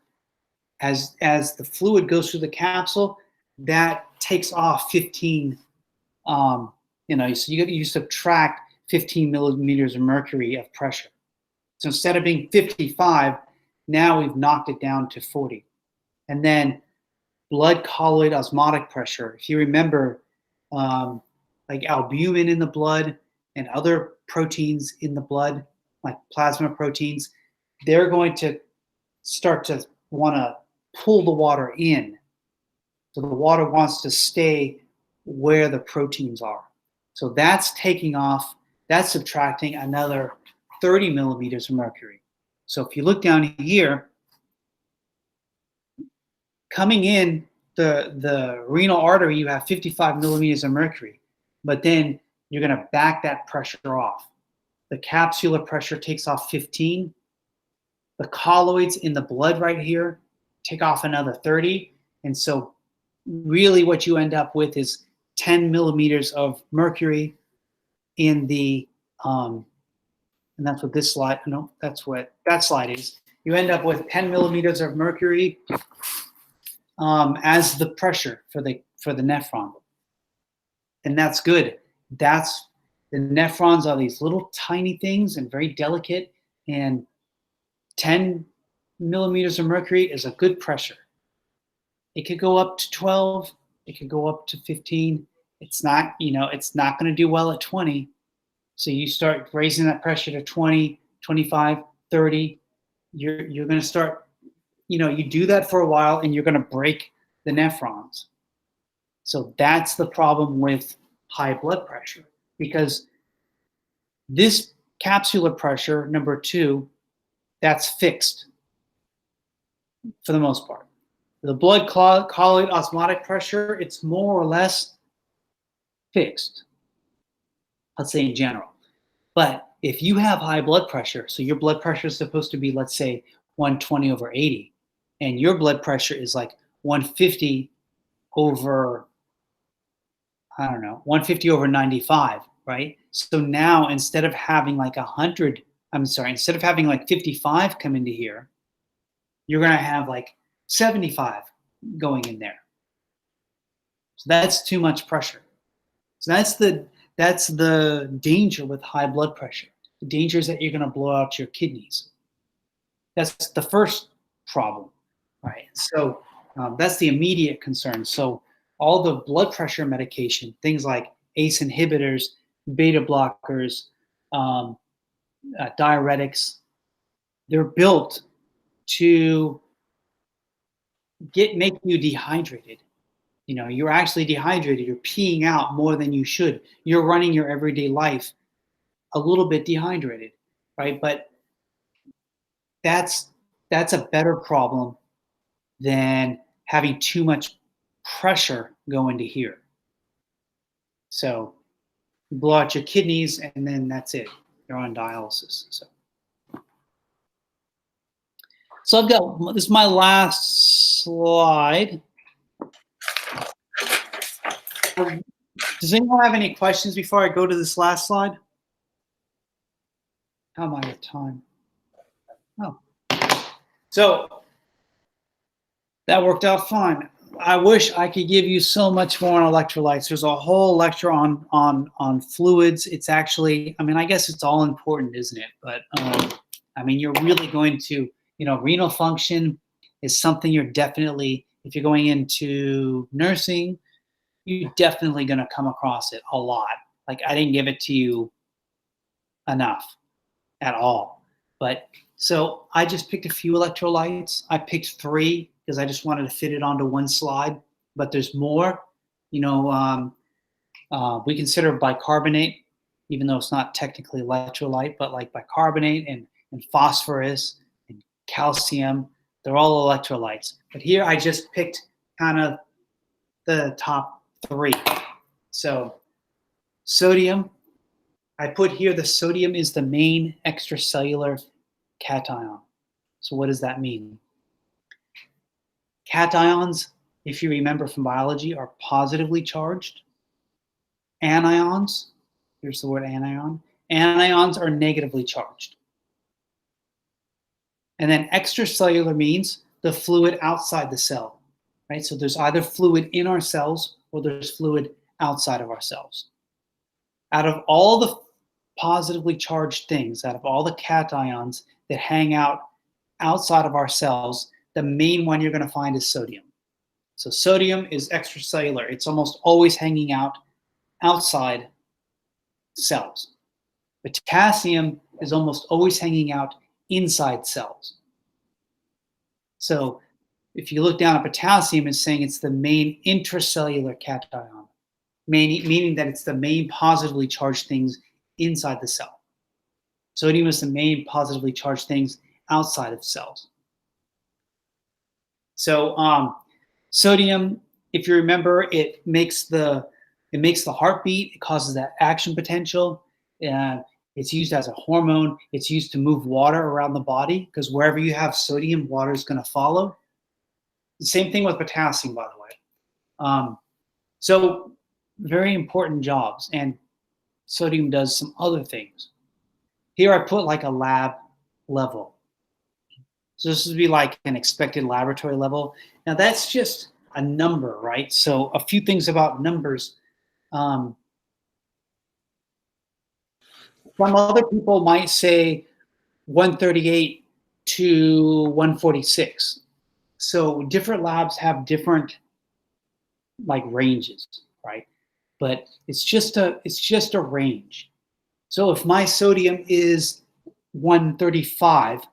as the fluid goes through the capsule, that takes off 15, so you subtract 15 millimeters of mercury of pressure. So instead of being 55, now we've knocked it down to 40. And then blood colloid osmotic pressure. If you remember, like albumin in the blood and other proteins in the blood, like plasma proteins, they're going to start to want to pull the water in. So the water wants to stay where the proteins are. So that's taking off, that's subtracting another 30 millimeters of mercury. So if you look down here, coming in the renal artery, you have 55 millimeters of mercury, but then you're going to back that pressure off. The capsular pressure takes off 15. The colloids in the blood right here take off another 30. And so really what you end up with is 10 millimeters of mercury in the, and that's what this slide, no, that's what that slide is. You end up with 10 millimeters of mercury as the pressure for the nephron. And that's good. The nephrons are these little tiny things and very delicate, and 10 millimeters of mercury is a good pressure. It could go up to 12, it could go up to 15. It's not going to do well at 20. So you start raising that pressure to 20, 25, 30, you're going to start, you do that for a while and you're going to break the nephrons. So that's the problem with high blood pressure, because this capsular pressure, number 2, that's fixed for the most part. The blood colloid osmotic pressure, it's more or less fixed, let's say in general. But if you have high blood pressure, so your blood pressure is supposed to be, let's say, 120 over 80, and your blood pressure is like 150 over, 150 over 95, right? So now instead of having like instead of having like 55 come into here, you're going to have like 75 going in there. So that's too much pressure. So that's the danger with high blood pressure. The danger is that you're going to blow out your kidneys. That's the first problem, right? So that's the immediate concern. So all the blood pressure medication, things like ACE inhibitors, beta blockers, diuretics, they're built to make you dehydrated. You know, you're actually dehydrated. You're peeing out more than you should. You're running your everyday life a little bit dehydrated, right? But that's a better problem than having too much pressure go into here. So you blow out your kidneys, and then that's it. You're on dialysis. So I've got, this is my last slide. Does anyone have any questions before I go to this last slide? How am I with time? Oh. So that worked out fine. I wish I could give you so much more on electrolytes. There's a whole lecture on fluids. It's actually, I mean, I guess it's all important, isn't it? But I mean, you're really going to, you know, renal function is something you're definitely, if you're going into nursing, you're definitely going to come across it a lot. Like, I didn't give it to you enough at all. But so I just picked a few electrolytes. I picked 3 because I just wanted to fit it onto one slide. But there's more. You know, we consider bicarbonate, even though it's not technically electrolyte, but like bicarbonate and phosphorus and calcium, they're all electrolytes. But here I just picked kind of the top 3. So sodium, I put here the sodium is the main extracellular cation. So what does that mean? Cations, if you remember from biology, are positively charged. Anions, here's the word anion. Anions are negatively charged. And then extracellular means the fluid outside the cell, right? So there's either fluid in our cells or there's fluid outside of our cells. Out of all the positively charged things, out of all the cations that hang out outside of our cells, the main one you're going to find is sodium. So sodium is extracellular. It's almost always hanging out outside cells. Potassium is almost always hanging out inside cells. So if you look down at potassium, it's saying it's the main intracellular cation, meaning that it's the main positively charged things inside the cell. Sodium is the main positively charged things outside of cells. So sodium, if you remember, it makes the heartbeat. It causes that action potential. It's used as a hormone. It's used to move water around the body because wherever you have sodium, water is going to follow. The same thing with potassium, by the way. So very important jobs, and sodium does some other things. Here I put like a lab level. So this would be like an expected laboratory level. Now that's just a number, right? So a few things about numbers. Some other people might say 138 to 146. So different labs have different like ranges, right? But it's just a range. So if my sodium is 135,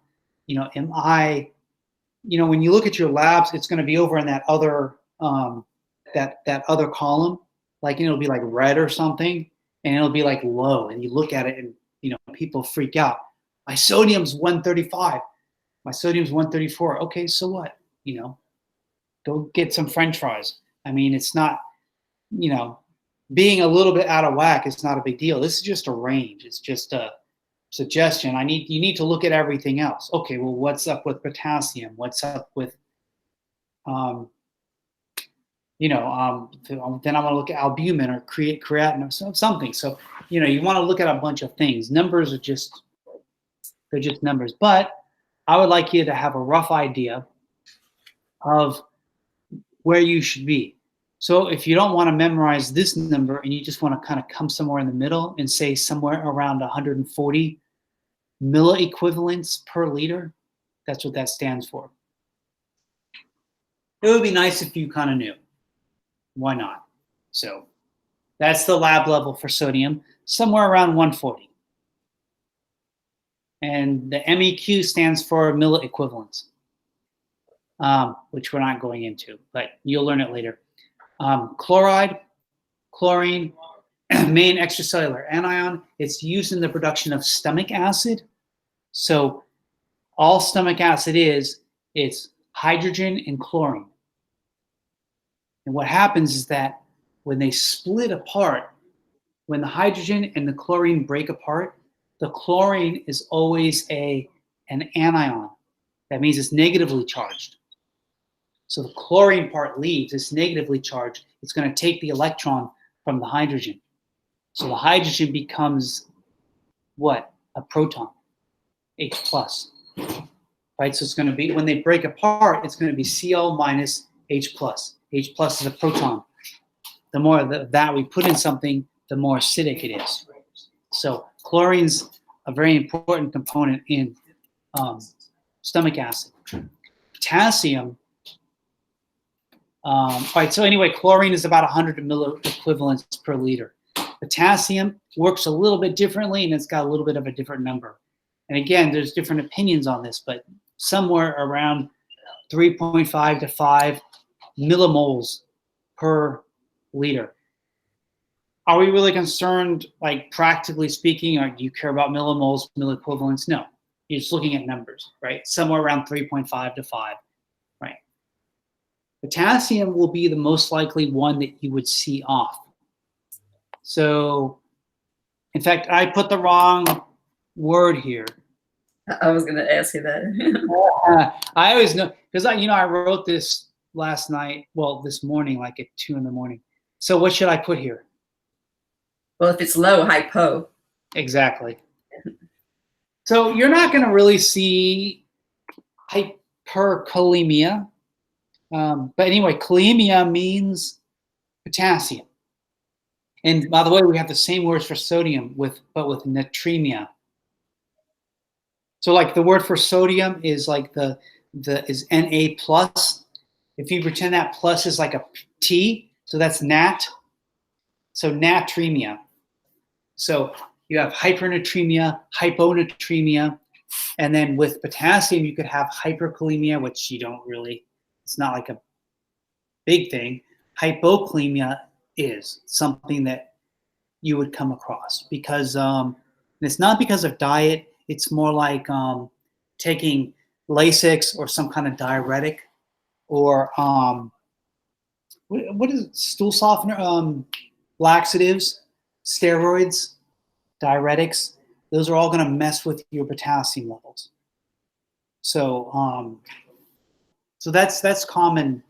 you know, when you look at your labs, it's going to be over in that other that other column, like, you know, it'll be like red or something, and it'll be like low, and you look at it and, you know, people freak out. My sodium's 135. My sodium's 134. Okay, so what? You know, go get some French fries. I mean, it's not, you know, being a little bit out of whack is not a big deal. This is just a range. It's just a suggestion. You need to look at everything else. Okay, well, what's up with potassium? What's up with, then I'm going to look at albumin or creatinine or something. So, you know, you want to look at a bunch of things. Numbers are they're just numbers. But I would like you to have a rough idea of where you should be. So if you don't want to memorize this number and you just want to kind of come somewhere in the middle and say somewhere around 140 milliequivalents per liter, that's what that stands for. It would be nice if you kind of knew. Why not? So that's the lab level for sodium, somewhere around 140. And the MEQ stands for milliequivalents, which we're not going into, but you'll learn it later. Chloride, chlorine, main extracellular anion, it's used in the production of stomach acid. So all stomach acid is, it's hydrogen and chlorine. And what happens is that when they split apart, when the hydrogen and the chlorine break apart, the chlorine is always an anion. That means it's negatively charged. So the chlorine part leaves, it's negatively charged. It's going to take the electron from the hydrogen. So the hydrogen becomes what? A proton, H plus. Right? So it's going to be, when they break apart, it's going to be Cl minus H plus. H plus is a proton. The more that we put in something, the more acidic it is. So chlorine's a very important component in stomach acid. Potassium, right, so anyway, chlorine is about 100 milliequivalents per liter. Potassium works a little bit differently, and it's got a little bit of a different number. And again, there's different opinions on this, but somewhere around 3.5 to 5 millimoles per liter. Are we really concerned, like practically speaking, or do you care about millimoles, milliequivalents? No, you're just looking at numbers, right? Somewhere around 3.5 to 5, right? Potassium will be the most likely one that you would see off. So, in fact, I put the wrong word here. I was going to ask you that. I always know, because I wrote this last night, well, this morning, like at 2 in the morning. So what should I put here? Well, if it's low, hypo. Exactly. So you're not going to really see hyperkalemia. But anyway, kalemia means potassium. And by the way, we have the same words for sodium, but with natremia. So like the word for sodium is like is Na plus. If you pretend that plus is like a T, so that's nat. So natremia. So you have hypernatremia, hyponatremia, and then with potassium you could have hyperkalemia, which you don't really, it's not like a big thing. Hypokalemia is something that you would come across because it's not because of diet. It's more like taking Lasix or some kind of diuretic, or what is it? Stool softener, laxatives, steroids, diuretics. Those are all going to mess with your potassium levels. So so that's common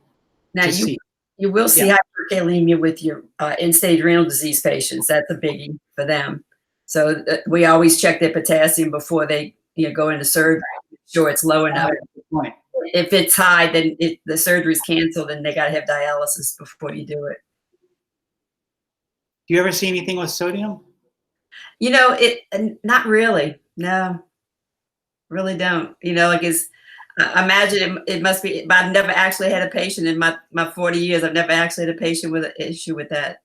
Now to see. you will see hyperkalemia with your end-stage renal disease patients. That's a biggie for them. So we always check their potassium before they go into surgery, make sure it's low enough. Right. If it's high, then the surgery's canceled and they got to have dialysis before you do it. Do you ever see anything with sodium? Not really. No, really don't. Like I imagine it must be, but I've never actually had a patient in my 40 years. I've never actually had a patient with an issue with that.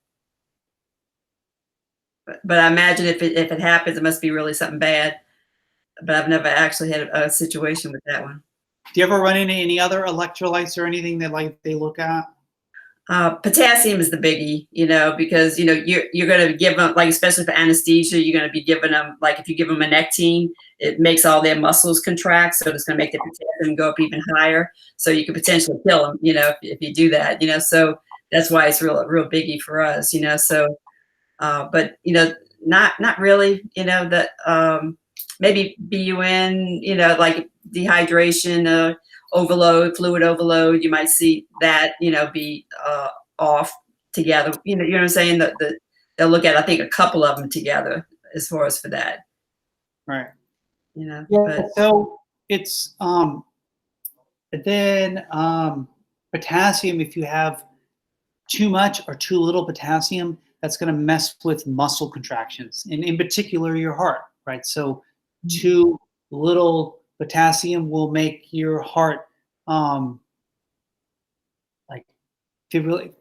But I imagine if it happens, it must be really something bad. But I've never actually had a situation with that one. Do you ever run into any other electrolytes or anything that they look at? Potassium is the biggie, because you're going to give them, like, especially for anesthesia, you're going to be giving them, like, if you give them a Nectine, it makes all their muscles contract, so it's going to make the potassium go up even higher. So you could potentially kill them, if you do that, So that's why it's real biggie for us, So, but not really, that maybe BUN, like dehydration, overload, fluid overload, you might see that, be off together. You know what I'm saying? They'll look at, I think, a couple of them together as far as for that. Right. Yeah. But, so it's then potassium, if you have too much or too little potassium, that's going to mess with muscle contractions, and in particular your heart, right? So too little potassium will make your heart like fibrillation.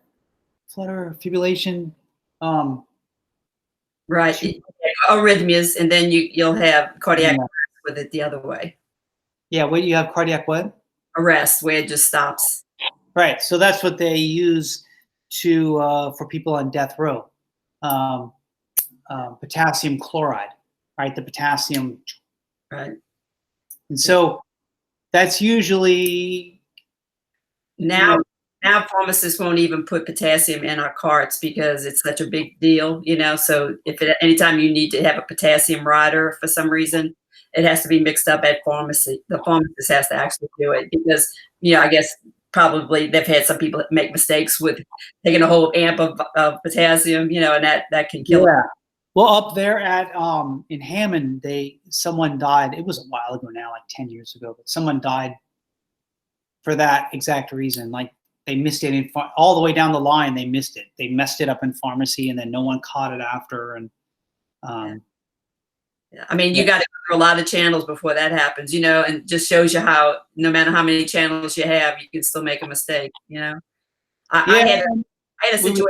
Right. Arrhythmias, and then you'll have cardiac Yeah. arrest with it the other way. Yeah, what you have cardiac what? Arrest, where it just stops. Right. So that's what they use to for people on death row. Potassium chloride, right? The potassium. Right. And so that's usually Now pharmacists won't even put potassium in our carts because it's such a big deal, you know. So if anytime you need to have a potassium rider for some reason, it has to be mixed up at pharmacy. The pharmacist has to actually do it because, you know, I guess probably they've had some people make mistakes with taking a whole amp of potassium, you know, and that can kill. Yeah. Well, up there at in Hammond, someone died. It was a while ago now, like 10 years ago, but someone died for that exact reason. Like they missed it all the way down the line. They missed it. They messed it up in pharmacy, and then no one caught it after. And I mean, you got to go through a lot of channels before that happens, you know, and just shows you how no matter how many channels you have, you can still make a mistake, you know. I had a situation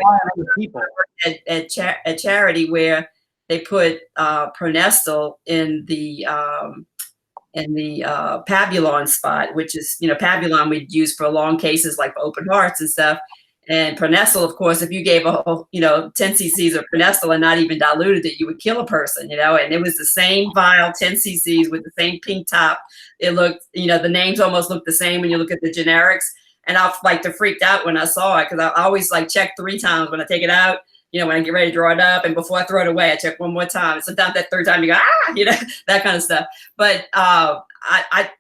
at Charity where they put Pronestal in the Pabulon spot, which is, you know, Pabulon we'd use for long cases like for open hearts and stuff. And Pronestal, of course, if you gave 10 cc's of Pronestal and not even diluted it, you would kill a person, you know. And it was the same vial, 10 cc's with the same pink top. It looked, you know, the names almost look the same when you look at the generics. And I like to freaked out when I saw it because I always like check 3 times when I take it out. You know, when I get ready to draw it up, and before I throw it away, I check one more time. And sometimes that third time you go, you know, that kind of stuff. But I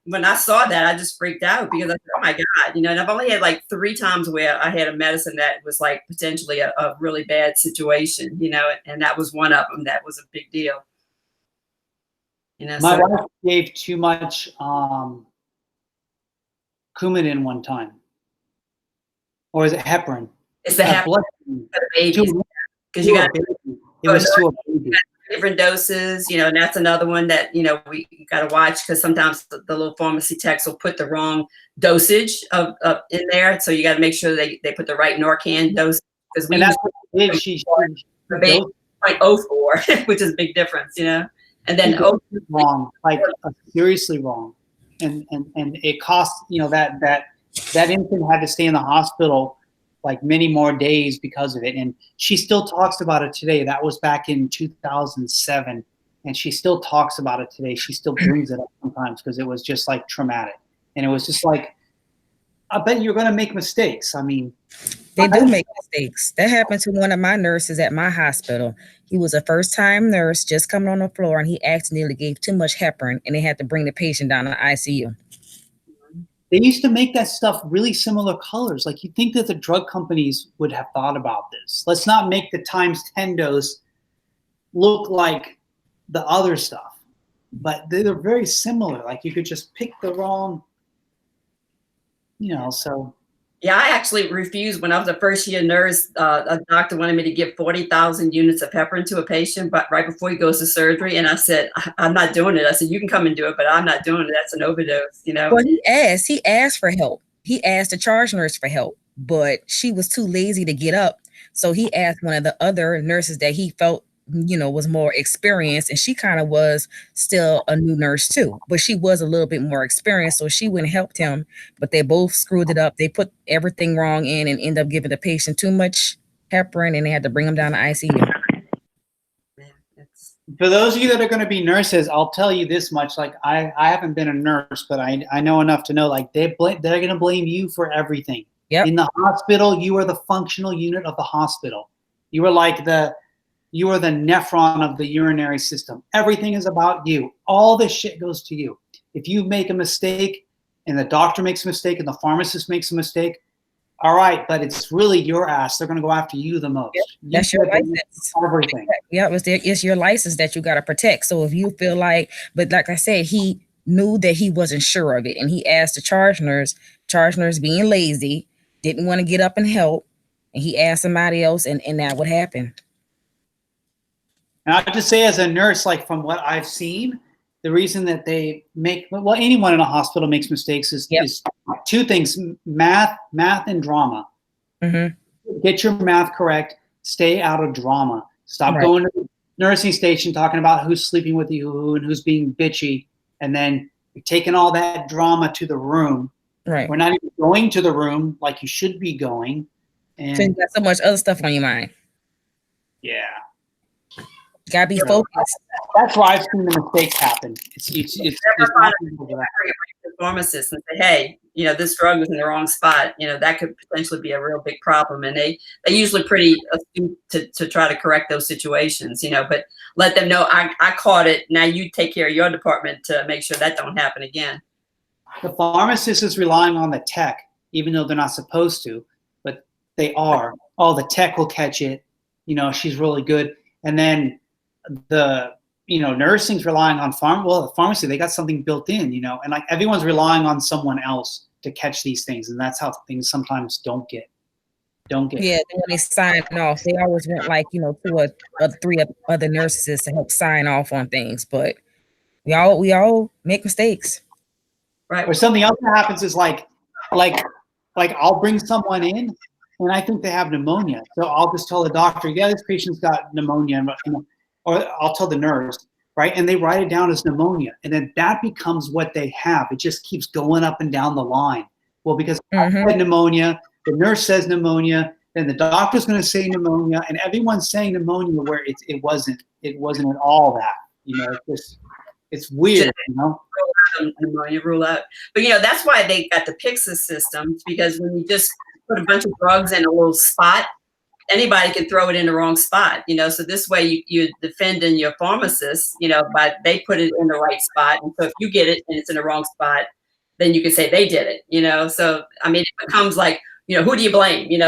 when I saw that, I just freaked out because I said, oh my God, you know, and I've only had like 3 times where I had a medicine that was like potentially a really bad situation, you know, and that was one of them. That was a big deal. You know, my wife gave too much Coumadin one time. Or is it heparin? It's the heparin for the babies. Because you got different doses, you know, and that's another one that, you know, we got to watch because sometimes the little pharmacy techs will put the wrong dosage of in there. So you got to make sure they put the right Narcan dose because we that's what did. She 0.04, which is a big difference, you know. And then wrong, like seriously wrong, and it costs, you know, that infant had to stay in the hospital like many more days because of it. And she still talks about it today. That was back in 2007. And she still talks about it today. She still brings it up sometimes because it was just like traumatic. And it was just like, I bet you're going to make mistakes. I mean, they do make mistakes. That happened to one of my nurses at my hospital. He was a first-time nurse just coming on the floor, and he accidentally gave too much heparin, and they had to bring the patient down to the ICU. They used to make that stuff really similar colors. Like you'd think that the drug companies would have thought about this. Let's not make the times 10 dose look like the other stuff. But they're very similar. Like you could just pick the wrong, you know, so. Yeah, I actually refused when I was a first-year nurse. A doctor wanted me to give 40,000 units of heparin to a patient, but right before he goes to surgery, and I said, "I'm not doing it." I said, "You can come and do it, but I'm not doing it. That's an overdose." You know. Well, he asked for help. He asked the charge nurse for help, but she was too lazy to get up. So he asked one of the other nurses that he felt, you know, was more experienced, and she kind of was still a new nurse too, but she was a little bit more experienced, so she went and helped him, but they both screwed it up. They put everything wrong in and ended up giving the patient too much heparin, and they had to bring him down to ICU. For those of you that are going to be nurses, I'll tell you this much, like I haven't been a nurse, but I know enough to know, like they're going to blame you for everything. Yep. In the hospital, you are the functional unit of the hospital. You are like you are the nephron of the urinary system. Everything is about you. All this shit goes to you. If you make a mistake and the doctor makes a mistake and the pharmacist makes a mistake, all right, but it's really your ass. They're going to go after you the most. Yep. That's your license. Everything. Yeah, it's your license that you got to protect. So if you feel like, but like I said, he knew that he wasn't sure of it, and he asked the charge nurse being lazy, didn't want to get up and help. and he asked somebody else, and that would happen. And I just say, as a nurse, like from what I've seen, the reason that they make, well, anyone in a hospital makes mistakes is two things: math and drama. Mm-hmm. Get your math correct. Stay out of drama. Stop Right. going to the nursing station talking about who's sleeping with you and who's being bitchy, and then you're taking all that drama to the room. Right. We're not even going to the room like you should be going. And So you got so much other stuff on your mind. yeah. You gotta be focused. That's where I've seen the mistakes happen. It's not people that- The pharmacist and say, hey, you know, this drug was in the wrong spot. You know, that could potentially be a real big problem. And they usually pretty astute to try to correct those situations, you know, but let them know I caught it. Now you take care of your department to make sure that don't happen again. The pharmacist is relying on the tech, even though they're not supposed to, but they are. Oh, the tech will catch it. You know, she's really good. And then the, you know, nursing's relying on the pharmacy, they got something built in, you know, and like everyone's relying on someone else to catch these things. And that's how things sometimes don't get. Yeah, when they sign off, they always want, like, you know, 2 or 3 other nurses to help sign off on things, but we all make mistakes. Right. Or something else that happens is like I'll bring someone in and I think they have pneumonia. So I'll just tell the doctor, yeah, this patient's got pneumonia, or I'll tell the nurse, right? And they write it down as pneumonia. And then that becomes what they have. It just keeps going up and down the line. Well, because I said pneumonia, the nurse says pneumonia, then the doctor's going to say pneumonia, and everyone's saying pneumonia where it wasn't at all that. You know, it's weird, you know? Pneumonia rule out. But, you know, that's why they got the Pyxis system, because when you just put a bunch of drugs in a little spot, anybody can throw it in the wrong spot, you know, so this way you're defending your pharmacist, you know, but they put it in the right spot. And so if you get it and it's in the wrong spot, then you can say they did it, you know? So, I mean, it becomes like, you know, who do you blame? You know,